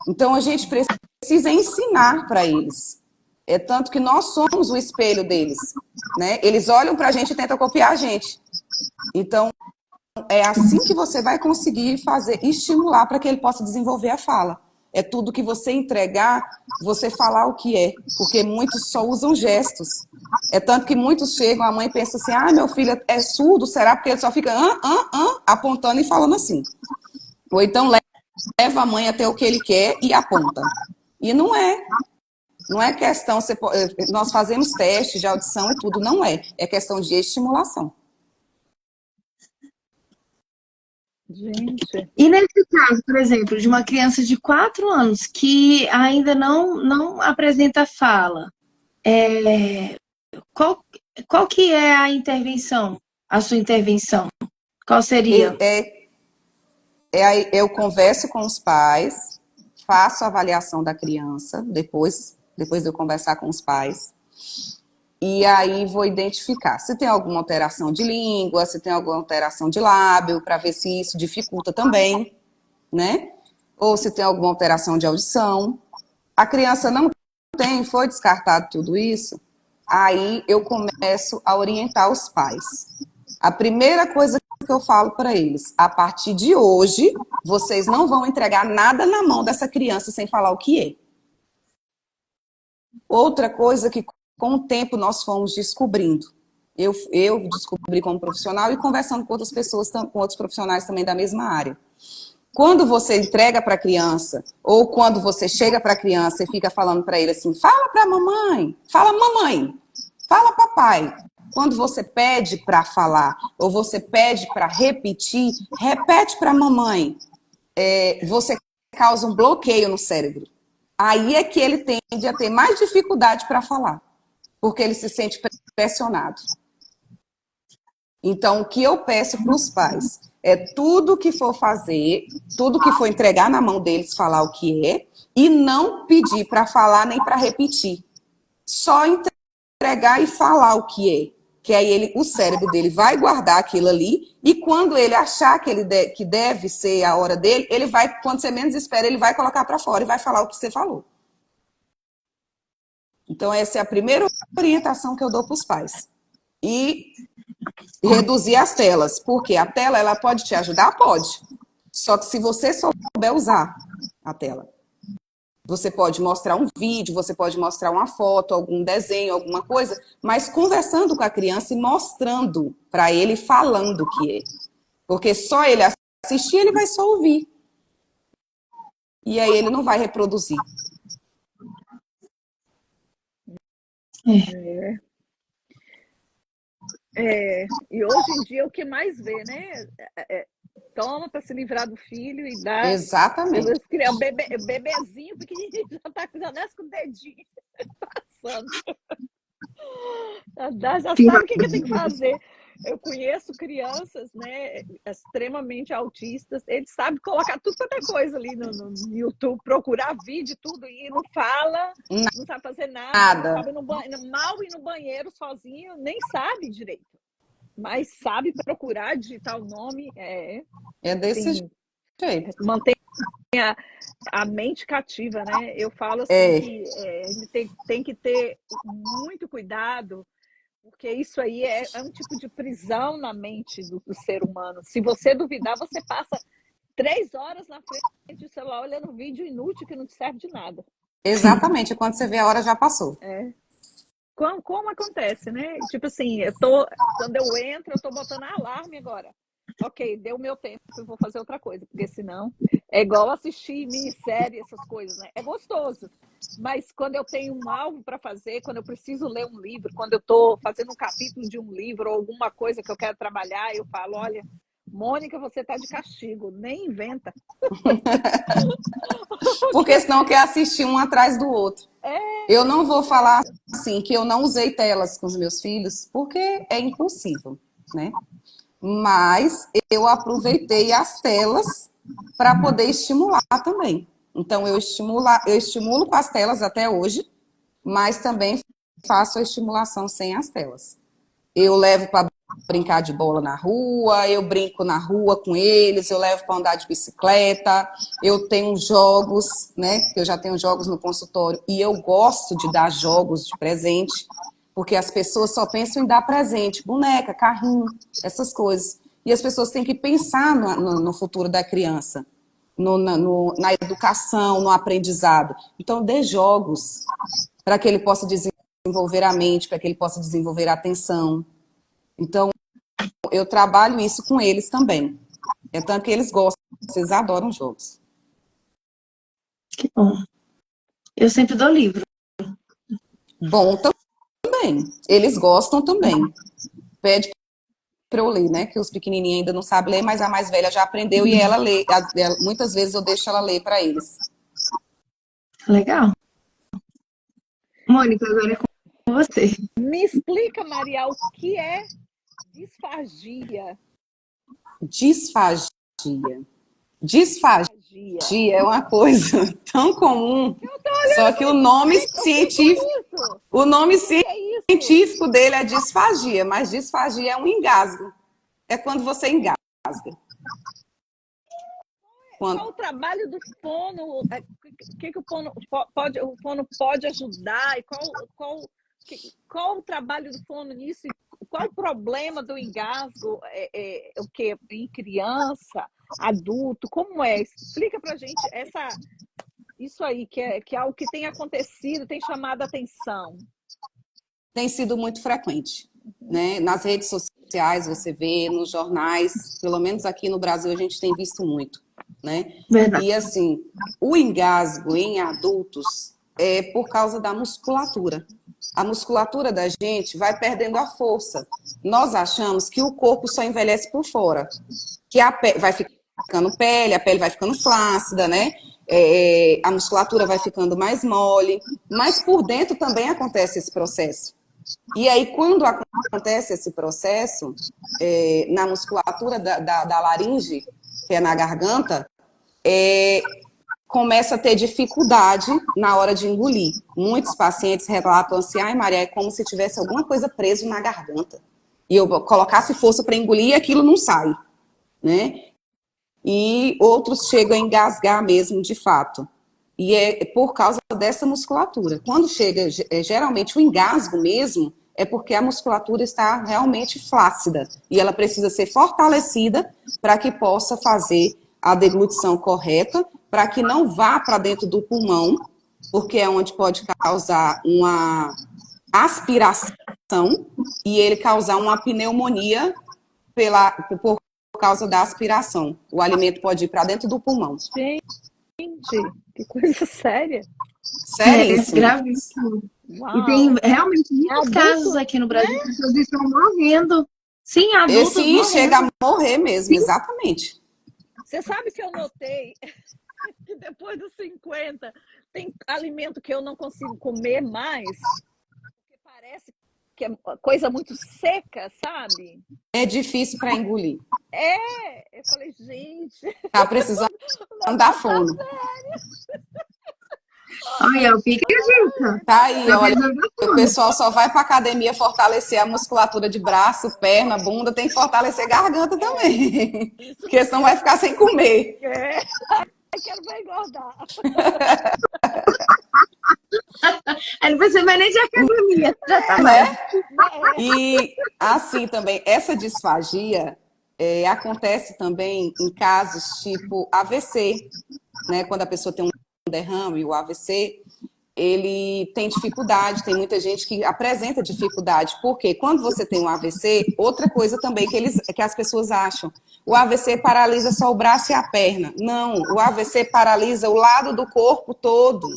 Então, a gente precisa ensinar para eles. É tanto que nós somos o espelho deles, né? Eles olham para a gente e tentam copiar a gente. Então, é assim que você vai conseguir estimular para que ele possa desenvolver a fala. É tudo que você entregar, você falar o que é, porque muitos só usam gestos. É tanto que muitos chegam, a mãe pensa assim, meu filho é surdo, será? Porque ele só fica apontando e falando assim. Ou então leva a mãe até o que ele quer e aponta. E não é. Não é questão, nós fazemos testes de audição e tudo, não é. É questão de estimulação. Gente. E nesse caso, por exemplo, de uma criança de 4 anos que ainda não apresenta fala, qual que é a intervenção, a sua intervenção? Qual seria? Eu converso com os pais, faço a avaliação da criança, depois de eu conversar com os pais, e aí vou identificar se tem alguma alteração de língua, se tem alguma alteração de lábio, para ver se isso dificulta também, né? Ou se tem alguma alteração de audição. A criança não foi descartado tudo isso, aí eu começo a orientar os pais. A primeira coisa que eu falo para eles, a partir de hoje, vocês não vão entregar nada na mão dessa criança sem falar o que é. Outra coisa que com o tempo nós fomos descobrindo. Eu descobri como profissional e conversando com outras pessoas, com outros profissionais também da mesma área. Quando você entrega para a criança, ou quando você chega para a criança e fica falando para ele assim, fala para a mamãe, fala papai. Quando você pede para falar, ou você pede para repetir, repete para a mamãe. Você causa um bloqueio no cérebro. Aí é que ele tende a ter mais dificuldade para falar, porque ele se sente pressionado. Então, o que eu peço para os pais é tudo que for fazer, tudo que for entregar na mão deles, falar o que é, e não pedir para falar nem para repetir. Só entregar e falar o que é. Que aí o cérebro dele vai guardar aquilo ali, e quando ele achar que deve ser a hora dele, ele vai, quando você menos espera, ele vai colocar para fora e vai falar o que você falou. Então, essa é a primeira orientação que eu dou para os pais. E reduzir as telas, porque a tela ela pode te ajudar? Pode. Só que se você souber usar a tela, você pode mostrar um vídeo, você pode mostrar uma foto, algum desenho, alguma coisa, mas conversando com a criança e mostrando para ele, falando o que é. Porque só ele assistir, ele vai só ouvir. E aí ele não vai reproduzir. E hoje em dia o que mais vê, né? Toma para se livrar do filho e dá. Exatamente. O bebezinho pequenininho já desce com o dedinho passando. Já sabe o que tem que fazer. Eu conheço crianças, né, extremamente autistas, eles sabem colocar tudo quanto é coisa ali no YouTube, procurar vídeo, tudo, e não fala, não sabe fazer nada. Não sabe mal ir no banheiro sozinho, nem sabe direito. Mas sabe procurar, digitar o nome. É desse jeito. Mantém a mente cativa, né? Eu falo assim que ele tem que ter muito cuidado, porque isso aí é um tipo de prisão na mente do ser humano. Se você duvidar, você passa 3 horas na frente do celular olhando um vídeo inútil que não te serve de nada. Exatamente, quando você vê a hora já passou. Como acontece, né? Tipo assim, quando eu entro, eu tô botando alarme agora. Ok, deu meu tempo, eu vou fazer outra coisa, porque senão é igual assistir minissérie, essas coisas, né? É gostoso, mas quando eu tenho um alvo para fazer, quando eu preciso ler um livro, quando eu tô fazendo um capítulo de um livro ou alguma coisa que eu quero trabalhar, eu falo, olha, Mônica, você tá de castigo, nem inventa. Porque senão quer assistir um atrás do outro. Eu não vou falar assim que eu não usei telas com os meus filhos, porque é impossível, né? Mas eu aproveitei as telas para poder estimular também. Então, eu estimulo com as telas até hoje, mas também faço a estimulação sem as telas. Eu levo para brincar de bola na rua, eu brinco na rua com eles, eu levo para andar de bicicleta, eu tenho jogos, né? Eu já tenho jogos no consultório e eu gosto de dar jogos de presente, porque as pessoas só pensam em dar presente, boneca, carrinho, essas coisas. E as pessoas têm que pensar no futuro da criança, na educação, no aprendizado. Então, dê jogos para que ele possa desenvolver a mente, para que ele possa desenvolver a atenção. Então, eu trabalho isso com eles também. É tanto que eles gostam, eles adoram jogos. Que bom. Eu sempre dou livro. Bom também. Eles gostam também. Pede para eu ler, né? Que os pequenininhos ainda não sabem ler, mas a mais velha já aprendeu e ela lê. Muitas vezes eu deixo ela ler para eles. Legal. Mônica, agora é com você. Me explica, Maria, o que é disfagia? Disfagia é uma coisa tão comum, só que o nome científico dele é disfagia, mas disfagia é um engasgo. É quando você engasga. Qual o trabalho do fono? O que o fono pode ajudar? E qual o trabalho do fono nisso? Qual o problema do engasgo? O que em criança, adulto? Como é? Explica pra gente isso aí, que é algo que tem acontecido, tem chamado a atenção. Tem sido muito frequente, né? Nas redes sociais você vê, nos jornais, pelo menos aqui no Brasil a gente tem visto muito, né? Verdade. E assim, o engasgo em adultos é por causa da musculatura. A musculatura da gente vai perdendo a força. Nós achamos que o corpo só envelhece por fora, que a pele vai ficando a pele vai ficando flácida, né? A musculatura vai ficando mais mole, mas por dentro também acontece esse processo. E aí, quando acontece esse processo na musculatura da laringe, que é na garganta, começa a ter dificuldade na hora de engolir. Muitos pacientes relatam assim, ai Maria, é como se tivesse alguma coisa preso na garganta. E eu colocasse força para engolir e aquilo não sai, né? E outros chegam a engasgar mesmo, de fato. E é por causa dessa musculatura. Quando chega, geralmente, o engasgo mesmo, é porque a musculatura está realmente flácida. E ela precisa ser fortalecida para que possa fazer a deglutição correta, para que não vá para dentro do pulmão, porque é onde pode causar uma aspiração e ele causar uma pneumonia por causa da aspiração. O alimento pode ir para dentro do pulmão. Gente, que coisa séria. Seríssimo. Gravíssimo. Uau. E tem realmente muitos casos aqui no Brasil, pessoas estão morrendo. Sim, adultos Esse morrendo. chega a morrer mesmo, exatamente. Você sabe que eu notei que depois dos 50 tem alimento que eu não consigo comer mais, porque parece que é coisa muito seca, sabe? É difícil para engolir. Eu falei, gente... Tá precisando dar fono. Olha, fica a dica. Tá aí, olha, o pessoal só vai para academia fortalecer a musculatura de braço, perna, bunda, tem que fortalecer garganta também. Porque senão vai ficar sem comer. Eu quero vai engordar. Aí não precisa mais nem de academia. Já tá, né? E assim também, essa disfagia acontece também em casos tipo AVC, né? Quando a pessoa tem um derrame, o AVC, ele tem dificuldade, tem muita gente que apresenta dificuldade, porque quando você tem um AVC, outra coisa também que as pessoas acham, o AVC paralisa só o braço e a perna. Não, o AVC paralisa o lado do corpo todo.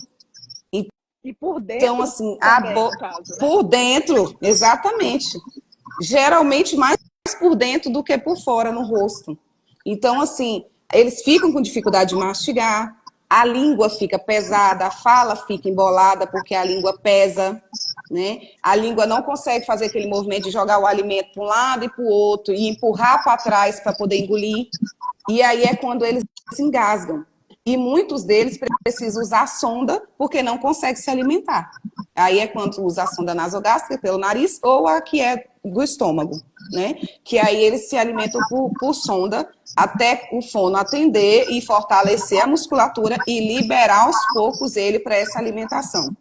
E por dentro. Então, assim, também, no caso, né? por dentro, exatamente. Geralmente mais por dentro do que por fora, no rosto. Então, assim, eles ficam com dificuldade de mastigar, a língua fica pesada, a fala fica embolada porque a língua pesa, né? A língua não consegue fazer aquele movimento de jogar o alimento para um lado e para o outro e empurrar para trás para poder engolir. E aí é quando eles se engasgam. E muitos deles precisam usar sonda porque não conseguem se alimentar. Aí é quando usa a sonda nasogástrica pelo nariz ou a que é do estômago, né? Que aí eles se alimentam por sonda até o fono atender e fortalecer a musculatura e liberar aos poucos ele para essa alimentação.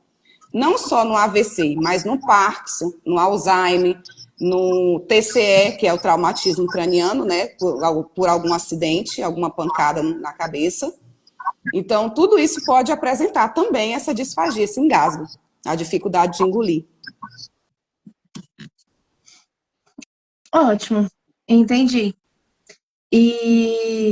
Não só no AVC, mas no Parkinson, no Alzheimer, no TCE, que é o traumatismo craniano, né? Por algum acidente, alguma pancada na cabeça. Então, tudo isso pode apresentar também essa disfagia, esse engasgo, a dificuldade de engolir. Ótimo, entendi. E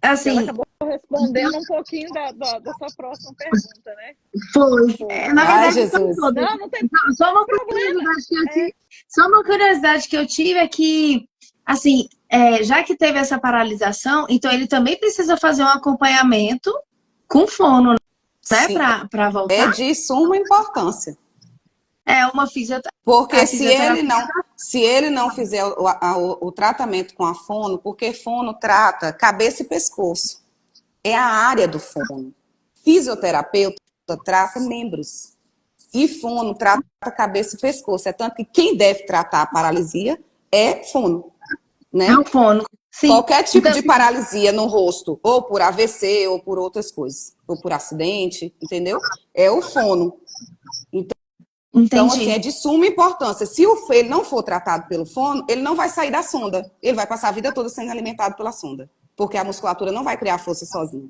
assim, ela acabou respondendo um pouquinho da sua próxima pergunta, né? foi. Na verdade, Jesus. Não tem só uma curiosidade que eu tive. Só uma curiosidade que eu tive é que, assim, já que teve essa paralisação, então ele também precisa fazer um acompanhamento com fono, né? Para voltar. É de suma importância. É uma fisioterapia. Porque se ele não fizer o tratamento com a fono, porque fono trata cabeça e pescoço. É a área do fono. Fisioterapeuta trata membros. E fono trata cabeça e pescoço. É tanto que quem deve tratar a paralisia é fono. Né? É o fono. Sim. Qualquer tipo de paralisia no rosto, ou por AVC, ou por outras coisas, ou por acidente, entendeu? É o fono. Então, assim, é de suma importância. Se ele não for tratado pelo fono, ele não vai sair da sonda. Ele vai passar a vida toda sendo alimentado pela sonda. Porque a musculatura não vai criar força sozinha.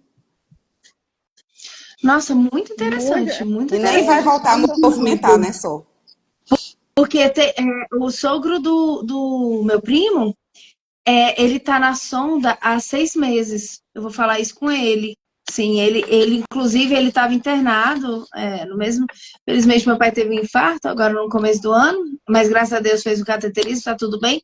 Nossa, muito interessante. Muito e nem vai voltar a movimentar, né, só. Porque o sogro do meu primo, ele tá na sonda há 6 meses. Eu vou falar isso com ele. Sim, ele inclusive, ele estava internado no mesmo... Felizmente, meu pai teve um infarto agora no começo do ano, mas graças a Deus fez o cateterismo, tá tudo bem.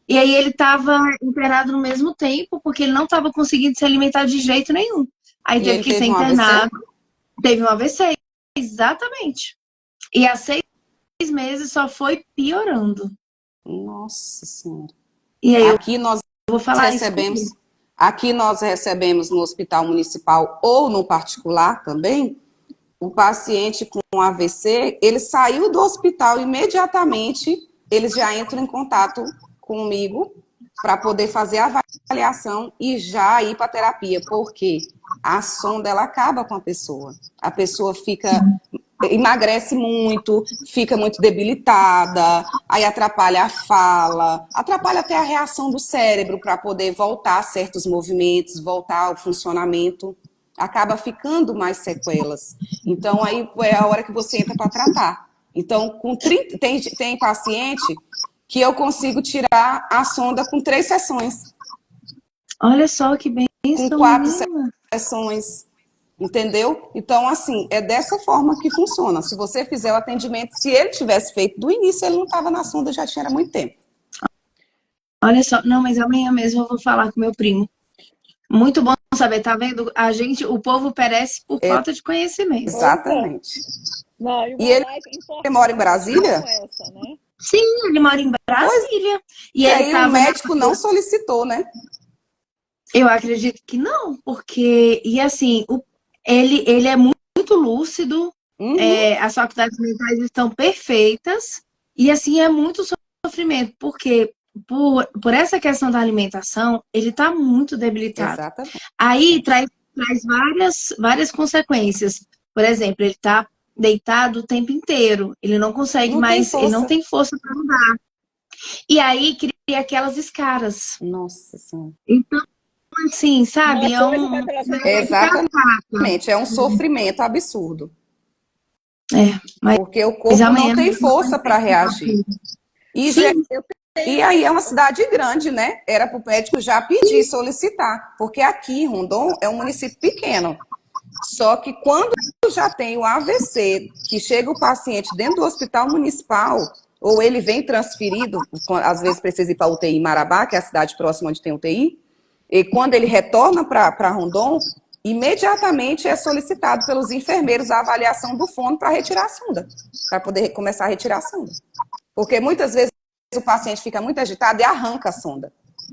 E aí ele estava internado no mesmo tempo, porque ele não estava conseguindo se alimentar de jeito nenhum. Aí teve que ser internado. Teve um AVC, exatamente. E há 6 meses só foi piorando. Nossa Senhora. E aí Aqui nós eu vou falar recebemos, isso. aqui nós recebemos no hospital municipal ou no particular também, o paciente com AVC, ele saiu do hospital imediatamente, eles já entram em contato comigo para poder fazer a avaliação e já ir para a terapia, porque a sonda ela acaba com a pessoa emagrece muito, fica muito debilitada, aí atrapalha a fala, atrapalha até a reação do cérebro para poder voltar a certos movimentos, voltar ao funcionamento, acaba ficando mais sequelas. Então, aí é a hora que você entra para tratar. Então, tem paciente que eu consigo tirar a sonda com 3 sessões. Olha só que bênção, Com 4 menina. sessões. Entendeu? Então, assim, é dessa forma que funciona. Se você fizer o atendimento, se ele tivesse feito do início, ele não estava na sonda, já tinha há muito tempo. Olha só, não, mas amanhã mesmo eu vou falar com meu primo. Muito bom saber, tá vendo? O povo perece por falta de conhecimento. Exatamente. Não, E ele mora em Brasília? Essa, né? Sim, ele mora em Brasília. E ele aí o médico não solicitou, né? Eu acredito que não, porque, e assim, ele é muito lúcido, as faculdades mentais estão perfeitas, e assim, é muito sofrimento, porque por essa questão da alimentação, ele está muito debilitado. Exatamente. Aí traz várias consequências. Por exemplo, ele está deitado o tempo inteiro, ele não consegue mais, ele não tem força para andar. E aí cria aquelas escaras. Nossa Senhora. Então, assim, sabe? Exatamente, é um sofrimento absurdo. Mas porque o corpo não tem força para reagir. E aí é uma cidade grande, né? Era para o médico já pedir, solicitar. Porque aqui, Rondon, é um município pequeno. Só que quando já tem o AVC, que chega o paciente dentro do hospital municipal, ou ele vem transferido, às vezes precisa ir para a UTI Marabá, que é a cidade próxima onde tem UTI, e quando ele retorna para Rondon, imediatamente é solicitado pelos enfermeiros a avaliação do fono para retirar a sonda, para poder começar a retirar a sonda. Porque muitas vezes o paciente fica muito agitado e arranca a sonda.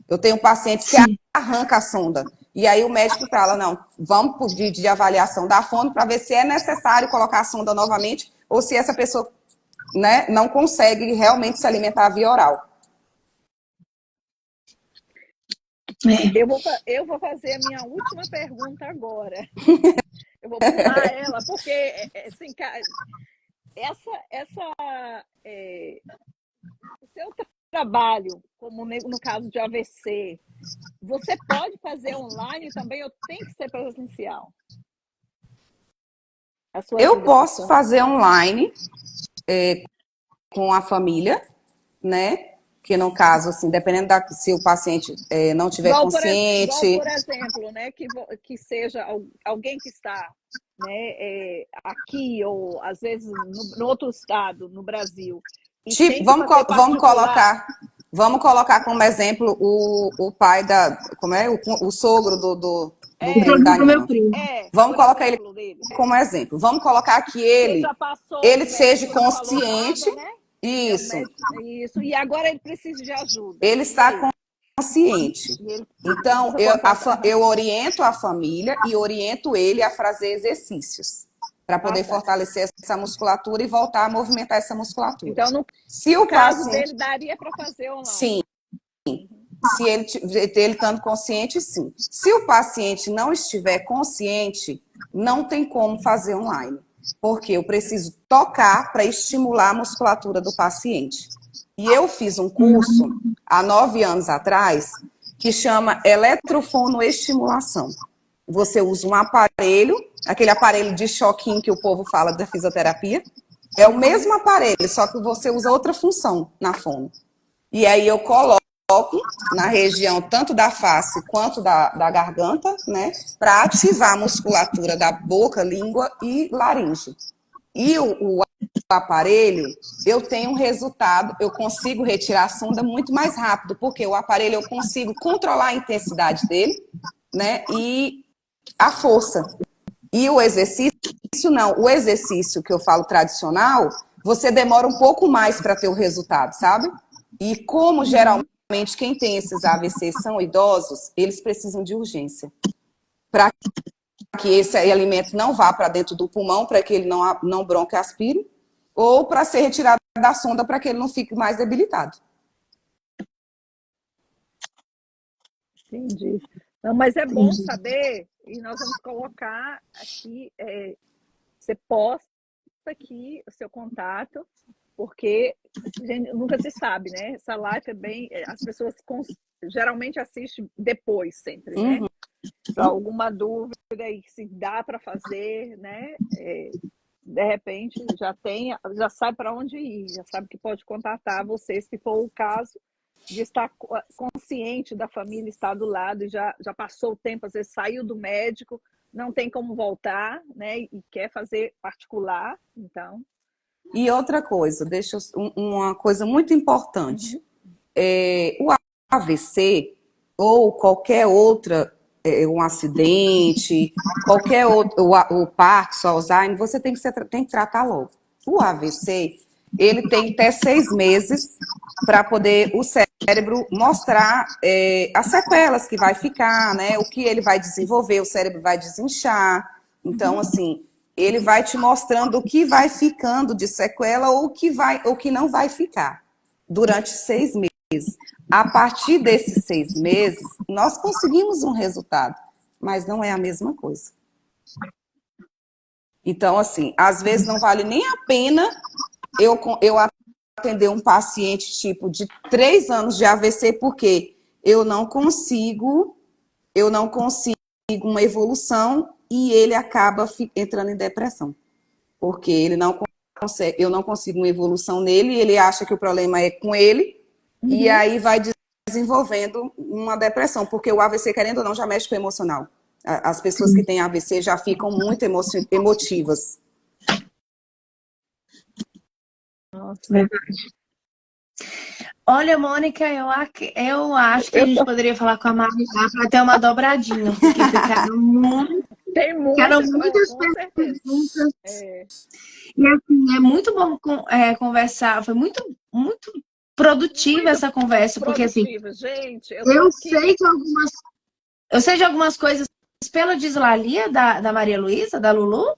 Eu tenho pacientes que arranca a sonda. E aí o médico fala, não, vamos pedir de avaliação da fono para ver se é necessário colocar a sonda novamente ou se essa pessoa, né, não consegue realmente se alimentar via oral. Eu vou fazer a minha última pergunta agora. Eu vou pular ela, porque assim, o seu trabalho, como no caso de AVC, você pode fazer online também ou tem que ser presencial? Eu posso fazer online com a família, né? Que no caso, assim, dependendo se o paciente não tiver consciente. Igual, por exemplo, né? Que seja alguém que está, né, aqui ou às vezes no outro estado, no Brasil. Tipo, vamos colocar como exemplo o pai o sogro do primo da Nina. Vamos colocar ele como exemplo. Vamos colocar que ele seja consciente. Né? Isso. E agora ele precisa de ajuda. Ele está consciente. Então, eu oriento a família e oriento ele a fazer exercícios para poder fortalecer essa musculatura e voltar a movimentar essa musculatura. Então, no caso dele, daria para fazer online? Sim. Se ele estando consciente, sim. Se o paciente não estiver consciente, não tem como fazer online. Porque eu preciso tocar para estimular a musculatura do paciente. E eu fiz um curso há 9 anos atrás que chama eletrofonoestimulação. Você usa um aparelho, aquele aparelho de choquinho que o povo fala da fisioterapia. É o mesmo aparelho, só que você usa outra função na fono. E aí eu coloco na região tanto da face quanto da garganta, né, para ativar a musculatura da boca, língua e laringe. E o aparelho, eu tenho um resultado, eu consigo retirar a sonda muito mais rápido, porque o aparelho eu consigo controlar a intensidade dele, né, e a força. E o exercício, não, o exercício que eu falo tradicional, você demora um pouco mais para ter o resultado, sabe? E como geralmente quem tem esses AVC são idosos, eles precisam de urgência. Para que esse alimento não vá para dentro do pulmão, para que ele não broncoaspire, ou para ser retirado da sonda para que ele não fique mais debilitado. Entendi. Não, mas é bom saber, e nós vamos colocar aqui, você posta aqui o seu contato, porque gente, nunca se sabe, né? Essa live é bem. As pessoas geralmente assistem depois, sempre, né? Para alguma dúvida aí, se dá para fazer, né? De repente já sabe para onde ir, já sabe que pode contatar você, se for o caso de estar consciente da família estar do lado e já passou o tempo, às vezes saiu do médico, não tem como voltar, né? E quer fazer particular, então. E outra coisa, uma coisa muito importante. O AVC ou qualquer outra, um acidente, qualquer outro, o Parkinson, Alzheimer, você tem que tratar logo. O AVC, ele tem até 6 meses para poder o cérebro mostrar as sequelas que vai ficar, né? O que ele vai desenvolver, o cérebro vai desinchar. Então, assim, ele vai te mostrando o que vai ficando de sequela ou o que não vai ficar durante 6 meses. A partir desses 6 meses, nós conseguimos um resultado, mas não é a mesma coisa. Então, assim, às vezes não vale nem a pena eu atender um paciente tipo de 3 anos de AVC, porque eu não consigo uma evolução e ele acaba entrando em depressão. Porque ele não consegue, eu não consigo uma evolução nele, ele acha que o problema é com ele, e aí vai desenvolvendo uma depressão, porque o AVC, querendo ou não, já mexe com o emocional. As pessoas que têm AVC já ficam muito emotivas. Nossa, verdade. Olha, Mônica, eu acho que a gente poderia falar com a Maria para ter uma dobradinha, porque ficaram muitas perguntas. E assim, é muito bom conversar, foi muito, muito produtiva essa conversa, porque assim, gente, eu sei de algumas coisas pela dislalia da Maria Luísa, da Lulu,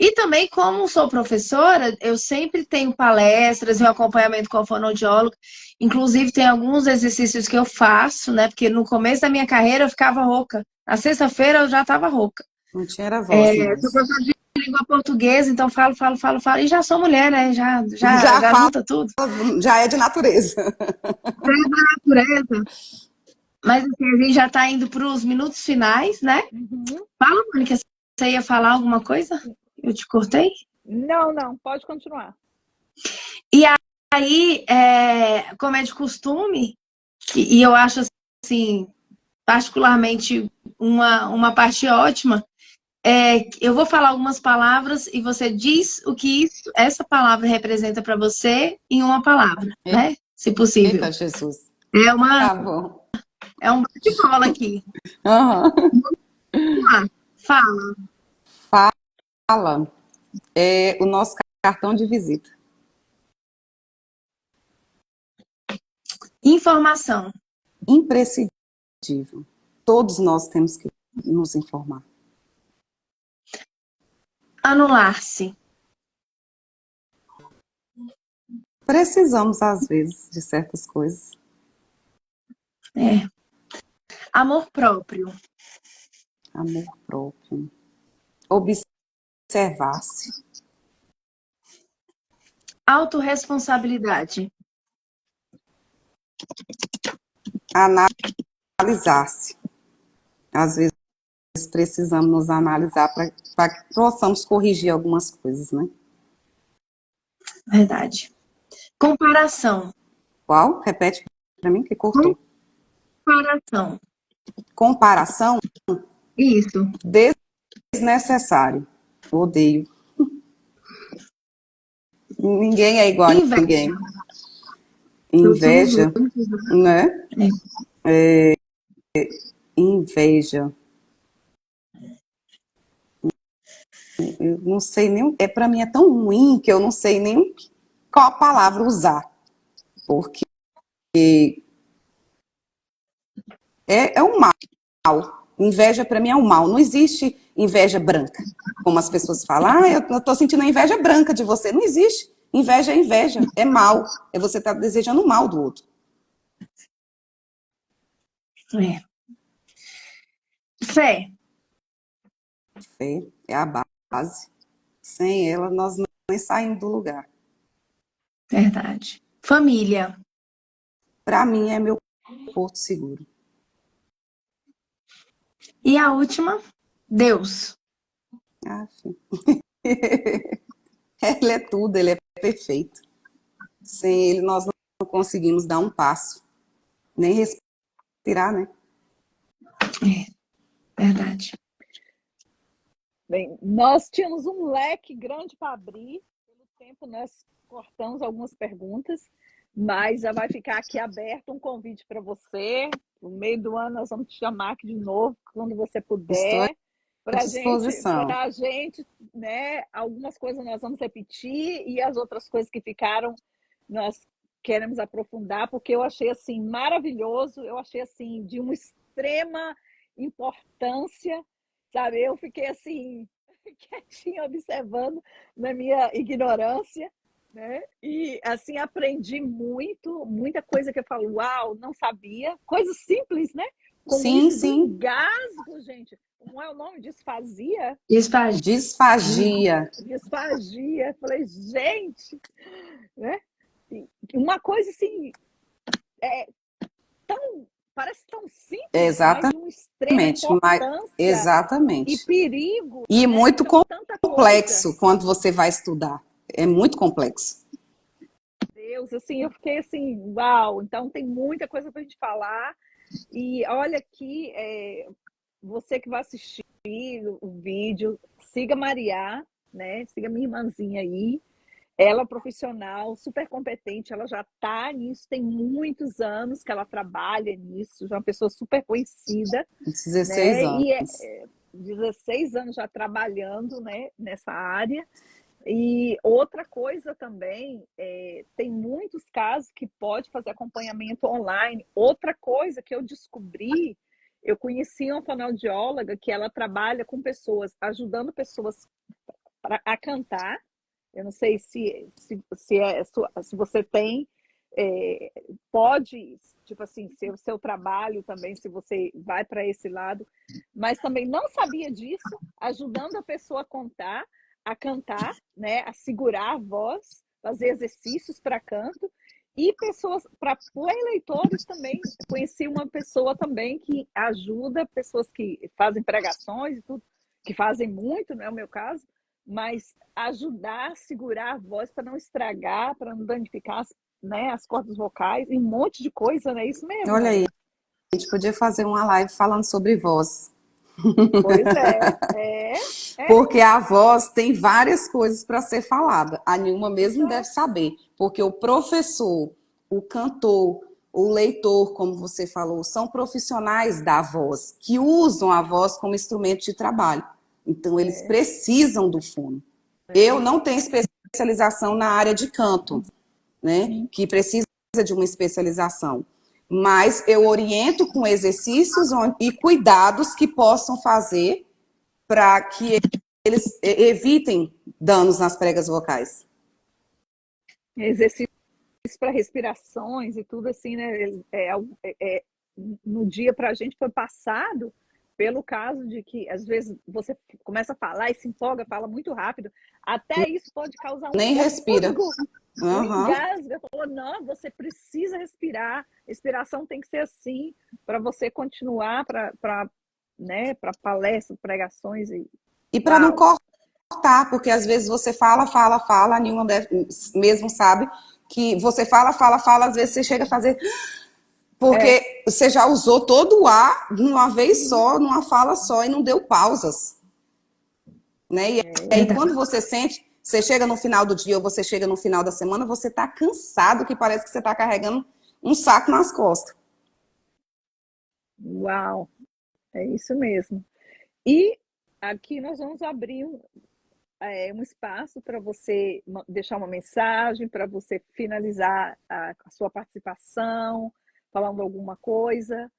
e também, como sou professora, eu sempre tenho palestras e um acompanhamento com a fonoaudióloga. Inclusive, tem alguns exercícios que eu faço, né? Porque no começo da minha carreira eu ficava rouca. Na sexta-feira eu já estava rouca. Não tinha voz. Sou professora de língua portuguesa, então falo. E já sou mulher, né? Já junta tudo. Já é de natureza. Já é da natureza. Mas assim, a gente já está indo para os minutos finais, né? Fala, Mônica, você ia falar alguma coisa? Eu te cortei? Não, pode continuar. E aí, como é de costume, e eu acho assim, particularmente uma parte ótima, eu vou falar algumas palavras e você diz o que essa palavra representa para você em uma palavra, né? Se possível. Eita, Jesus. Tá bom. É um bate-bola aqui. Vamos lá. Fala. É o nosso cartão de visita. Informação. Imprescindível. Todos nós temos que nos informar. Anular-se. Precisamos, às vezes, de certas coisas. Amor próprio. Amor próprio. Observar-se. Autorresponsabilidade. Analisar-se. Às vezes precisamos nos analisar para que possamos corrigir algumas coisas, né? Verdade. Comparação. Qual? Repete para mim que cortou. Comparação. Comparação? Isso. Desnecessário. Odeio. Ninguém é igual a ninguém. Inveja, né? Inveja. Eu não sei nem, para mim é tão ruim que eu não sei nem qual a palavra usar, porque é um mal. Inveja para mim é um mal. Não existe inveja branca, como as pessoas falam. Ah, eu estou sentindo a inveja branca de você. Não existe. Inveja é inveja, é mal. É você estar desejando o mal do outro. É. Fé. Fé é a base. Sem ela, nós não saímos do lugar. Verdade. Família. Para mim, é meu porto seguro. E a última, Deus. Ah, ele é tudo, ele é perfeito. Sem ele, nós não conseguimos dar um passo, nem respirar, né? É, verdade. Bem, nós tínhamos um leque grande para abrir, pelo tempo nós cortamos algumas perguntas, mas já vai ficar aqui aberto um convite para você. No meio do ano nós vamos te chamar aqui de novo, quando você Estou puder, à disposição. para a gente, né? Algumas coisas nós vamos repetir e as outras coisas que ficaram nós queremos aprofundar, porque eu achei assim maravilhoso, eu achei assim de uma extrema importância, sabe? Eu fiquei assim quietinha observando na minha ignorância, né? E assim aprendi muito, muita coisa que eu falo, uau, não sabia, coisas simples, né? Como Sim, isso do sim. engasgo, gente. Como é o nome? Disfasia? Disfagia. Disfagia. Falei, gente, né? Uma coisa assim, é tão, parece tão simples, mas de uma extrema Exatamente, importância e exatamente. perigo, E né? muito Então, tanta coisa. complexo quando você vai estudar. É muito complexo. Deus, assim, eu fiquei assim, uau, então tem muita coisa para a gente falar. E olha aqui, você que vai assistir o vídeo, siga Maria, né? Siga minha irmãzinha aí. Ela é profissional, super competente, ela já está nisso, tem muitos anos que ela trabalha nisso, já é uma pessoa super conhecida, 16 né? E anos. 16 anos já trabalhando, né, nessa área. E outra coisa também, tem muitos casos que pode fazer acompanhamento online. Outra coisa que eu descobri, eu conheci uma fonoaudióloga que ela trabalha com pessoas, ajudando pessoas a cantar. Eu não sei se você tem, pode, tipo assim, ser o seu trabalho também, se você vai para esse lado, mas também não sabia disso, ajudando a pessoa a cantar, né, a segurar a voz, fazer exercícios para canto, e pessoas, para leitores também, conheci uma pessoa também que ajuda pessoas que fazem pregações e tudo, que fazem muito, não é o meu caso, mas ajudar a segurar a voz para não estragar, para não danificar, né, as cordas vocais, e um monte de coisa, não é isso mesmo, Olha aí, Maria? a gente podia fazer uma live falando sobre voz. Pois é, Porque a voz tem várias coisas para ser falada. A Nilma mesmo deve saber. Porque o professor, o cantor, o leitor, como você falou, são profissionais da voz, que usam a voz como instrumento de trabalho. Então, eles precisam do fono. Eu não tenho especialização na área de canto, né? Que precisa de uma especialização. Mas eu oriento com exercícios e cuidados que possam fazer para que eles evitem danos nas pregas vocais. exercícios para respirações e tudo assim, né? No dia para a gente foi passado pelo caso de que às vezes você começa a falar e se empolga, fala muito rápido, até isso pode causar um Nem respira. engasgo. Um Uhum. engasgo. Falou, não, você precisa respirar. Respiração tem que ser assim para você continuar para, né, para palestras, pregações E para não cortar, porque às vezes você fala, a Nilma mesmo sabe que você fala, às vezes você chega a fazer porque você já usou todo o ar de uma vez só, numa fala só e não deu pausas. Né? E aí quando você sente, você chega no final do dia ou você chega no final da semana, você está cansado, que parece que você está carregando um saco nas costas. Uau, é isso mesmo. E aqui nós vamos abrir um espaço para você deixar uma mensagem, para você finalizar a sua participação, falando alguma coisa.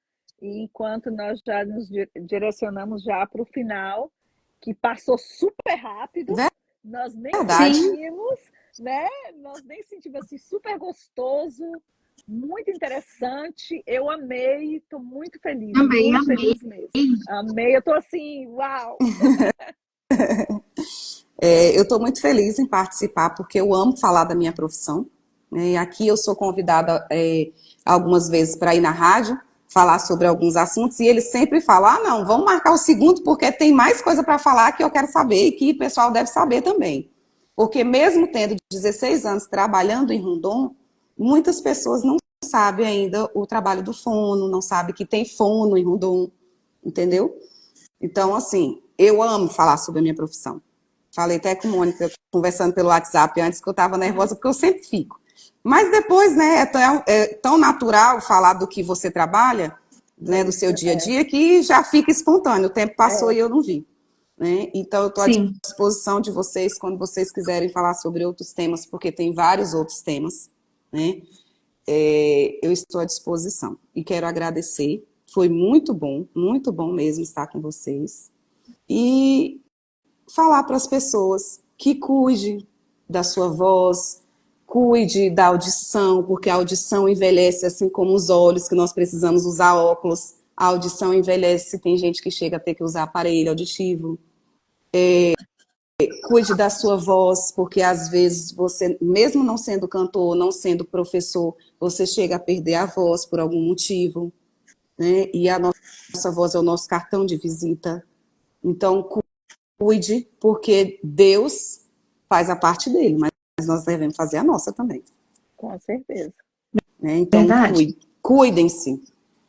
E enquanto nós já nos direcionamos já para o final, que passou super rápido, nós nem Verdade. sentimos, né? Nós nem sentimos assim, super gostoso, muito interessante. Eu amei, estou muito feliz, Também muito amei. feliz mesmo. Amei, eu estou assim, uau! Eu estou muito feliz em participar, porque eu amo falar da minha profissão, né? E aqui eu sou convidada algumas vezes para ir na rádio, falar sobre alguns assuntos, e eles sempre falam, não, vamos marcar o segundo, porque tem mais coisa para falar que eu quero saber e que o pessoal deve saber também. Porque mesmo tendo 16 anos trabalhando em Rondon, muitas pessoas não sabem ainda o trabalho do fono, não sabem que tem fono em Rondon, entendeu? Então, assim, eu amo falar sobre a minha profissão. Falei até com a Mônica, conversando pelo WhatsApp antes, que eu estava nervosa, porque eu sempre fico. Mas depois, né, é tão natural falar do que você trabalha, né, do seu dia a dia, que já fica espontâneo. O tempo passou e eu não vi. Né? Então, eu estou à disposição de vocês, quando vocês quiserem falar sobre outros temas, porque tem vários outros temas, né? Eu estou à disposição. E quero agradecer. Foi muito bom mesmo estar com vocês. E falar para as pessoas que cuide da sua voz, cuide da audição, porque a audição envelhece assim como os olhos, que nós precisamos usar óculos. A audição envelhece, tem gente que chega a ter que usar aparelho auditivo. Cuide da sua voz, porque às vezes você, mesmo não sendo cantor, não sendo professor, você chega a perder a voz por algum motivo, né? E a nossa voz é o nosso cartão de visita. Então, cuide, porque Deus faz a parte dele, mas nós devemos fazer a nossa também. Com certeza. Né? Então, cuidem-se.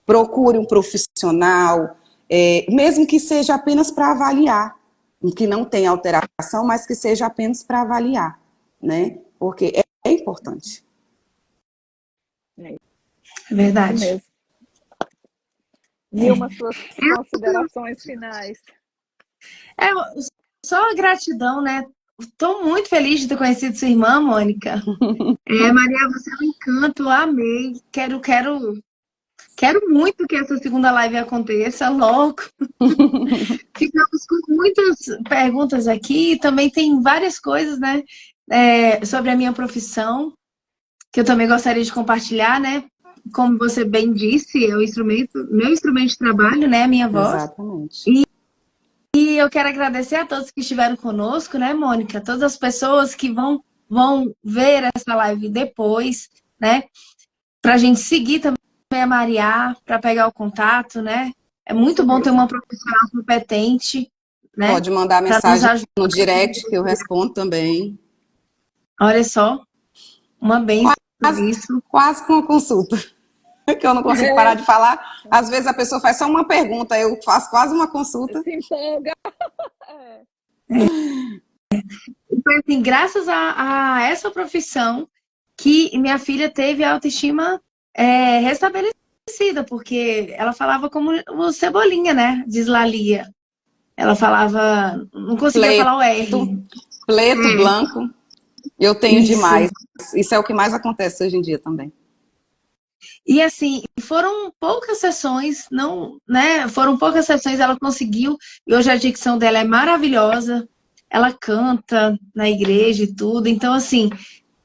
Procure um profissional, mesmo que seja apenas para avaliar, que não tenha alteração, mas que seja apenas para avaliar, né? Porque é importante. É verdade. Isso mesmo. Nilma, suas considerações finais. Só gratidão, né? Estou muito feliz de ter conhecido sua irmã, Mônica. Maria, você é um encanto, amei. Quero muito que essa segunda live aconteça logo. Ficamos com muitas perguntas aqui. Também tem várias coisas, né? Sobre a minha profissão, que eu também gostaria de compartilhar, né? Como você bem disse, é o meu instrumento de trabalho, né? A minha voz. Exatamente. E eu quero agradecer a todos que estiveram conosco, né, Mônica? Todas as pessoas que vão ver essa live depois, né? Para a gente seguir também a Maria, para pegar o contato, né? É muito bom ter uma profissional competente, né? Pode mandar mensagem no direct que eu respondo também. Olha só, uma bênção isso. Quase com uma consulta. Que eu não consigo parar de falar. Às vezes a pessoa faz só uma pergunta, eu faço quase uma consulta. Se empolga. Então, assim, graças a essa profissão que minha filha teve a autoestima restabelecida, porque ela falava como o Cebolinha, né? Diz Lalia. Ela falava, não conseguia falar o R. Preto, branco. Eu tenho demais. Isso é o que mais acontece hoje em dia também. E assim, foram poucas sessões, não, né? Foram poucas sessões, ela conseguiu, e hoje a dicção dela é maravilhosa. Ela canta na igreja e tudo. Então, assim,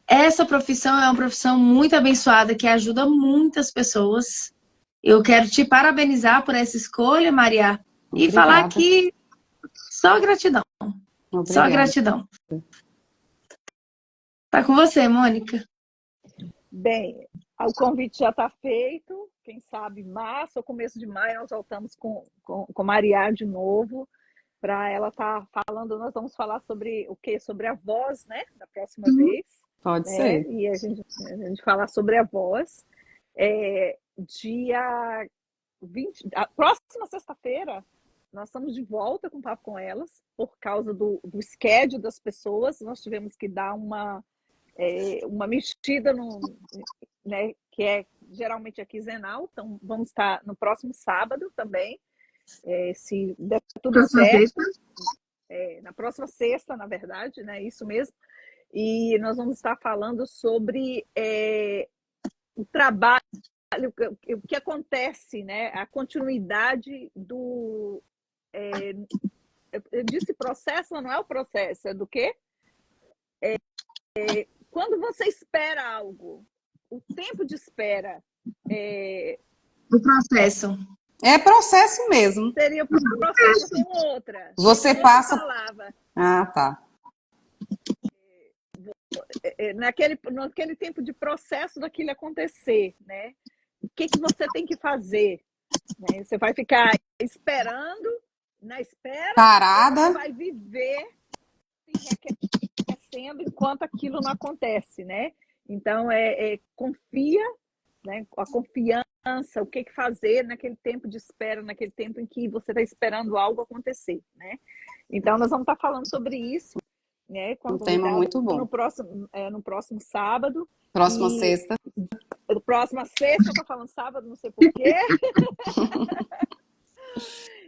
essa profissão é uma profissão muito abençoada, que ajuda muitas pessoas. Eu quero te parabenizar por essa escolha, Maria, e falar que só gratidão. Obrigada. Só gratidão. Tá com você, Mônica. Bem, o convite já está feito. Quem sabe março ou começo de maio nós voltamos com Maria de novo, para ela estar falando. Nós vamos falar sobre o quê? Sobre a voz, né? Da próxima vez. Pode ser. E a gente falar sobre a voz. Dia 20, a próxima sexta-feira, nós estamos de volta com o Papo com Elas, por causa do schedule das pessoas. Nós tivemos que dar uma mexida né, que é geralmente a quinzenal. Então, vamos estar no próximo sábado também, se der tudo certo. na próxima sexta, na verdade, né? Isso mesmo. E nós vamos estar falando sobre o trabalho, o que acontece, né? A continuidade do... eu disse processo, mas não é o processo, é do quê? Quando você espera algo, o tempo de espera O processo. É processo mesmo. seria o processo com outra. Você Outra passa. palavra. Ah, tá. Naquele tempo de processo daquilo acontecer, né? O que você tem que fazer? Né? Você vai ficar esperando, na espera, Parada. você vai viver se enriquecendo enquanto aquilo não acontece, né? Então, confia, né? A confiança, o que fazer naquele tempo de espera, naquele tempo em que você está esperando algo acontecer, né? Então, nós vamos estar falando sobre isso, né? Com Um tema muito bom. no próximo sábado. Próxima sexta. Próxima sexta, eu tô falando sábado, não sei porquê.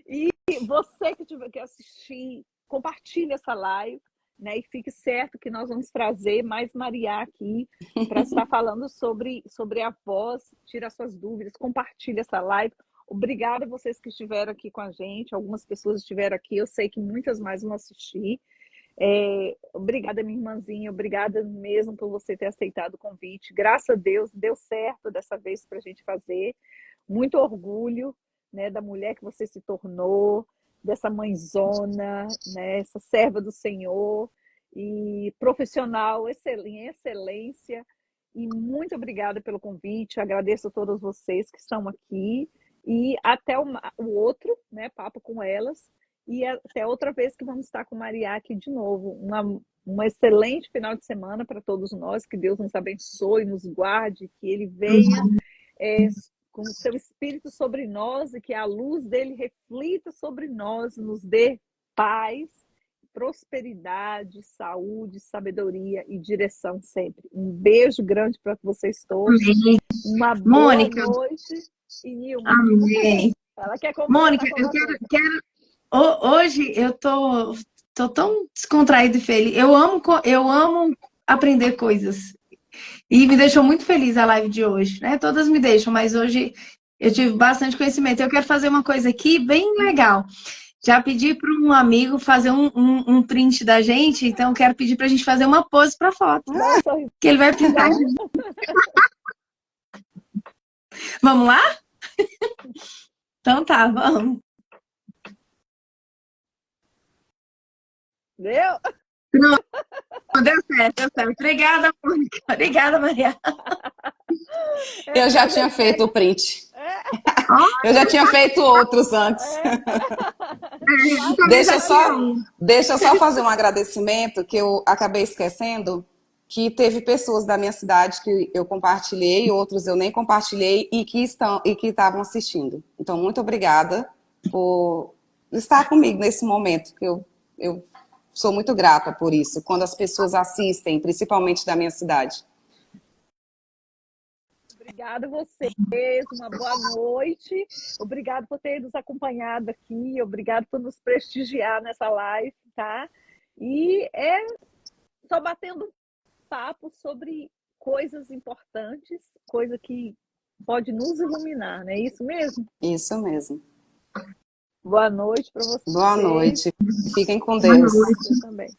E você que tiver que assistir, compartilhe essa live, né? E fique certo que nós vamos trazer mais Maria aqui para estar falando sobre a voz, tira suas dúvidas, compartilhe essa live. Obrigada a vocês que estiveram aqui com a gente. Algumas pessoas estiveram aqui, eu sei que muitas mais vão assistir. Obrigada, minha irmãzinha, obrigada mesmo por você ter aceitado o convite. Graças a Deus, deu certo dessa vez para a gente fazer. Muito orgulho, né, da mulher que você se tornou, dessa mãezona, né, essa serva do Senhor e profissional em excelência. E muito obrigada pelo convite. Agradeço a todos vocês que estão aqui e até o outro, né, papo com elas. E até outra vez que vamos estar com Maria aqui de novo. Um excelente final de semana para todos nós. Que Deus nos abençoe, nos guarde, que Ele venha com o seu Espírito sobre nós e que a luz dele reflita sobre nós, nos dê paz, prosperidade, saúde, sabedoria e direção sempre. Um beijo grande para vocês todos. Uma boa noite. E Nilma, Amém. ela quer Mônica, eu quero... Hoje eu tô tão descontraída e feliz. Eu amo aprender coisas. E me deixou muito feliz a live de hoje, né? Todas me deixam, mas hoje eu tive bastante conhecimento. Eu quero fazer uma coisa aqui bem legal. Já pedi para um amigo fazer um print da gente, então quero pedir para a gente fazer uma pose para foto. Que ele vai precisar. Vamos lá? Então tá, vamos. Deu? Não, deu certo, deu certo. Obrigada, Mônica. Obrigada, Maria. Eu já tinha feito o print. Eu já tinha feito outros antes. Deixa eu só fazer um agradecimento que eu acabei esquecendo, que teve pessoas da minha cidade que eu compartilhei, outros eu nem compartilhei e que estavam assistindo. Então, muito obrigada por estar comigo nesse momento, que eu sou muito grata por isso, quando as pessoas assistem, principalmente da minha cidade. Obrigada a vocês, uma boa noite. Obrigada por ter nos acompanhado aqui, obrigado por nos prestigiar nessa live, tá? E só batendo papo sobre coisas importantes, coisa que pode nos iluminar, não é isso mesmo? Isso mesmo. Boa noite para vocês. Boa noite. Fiquem com Deus. Boa noite também.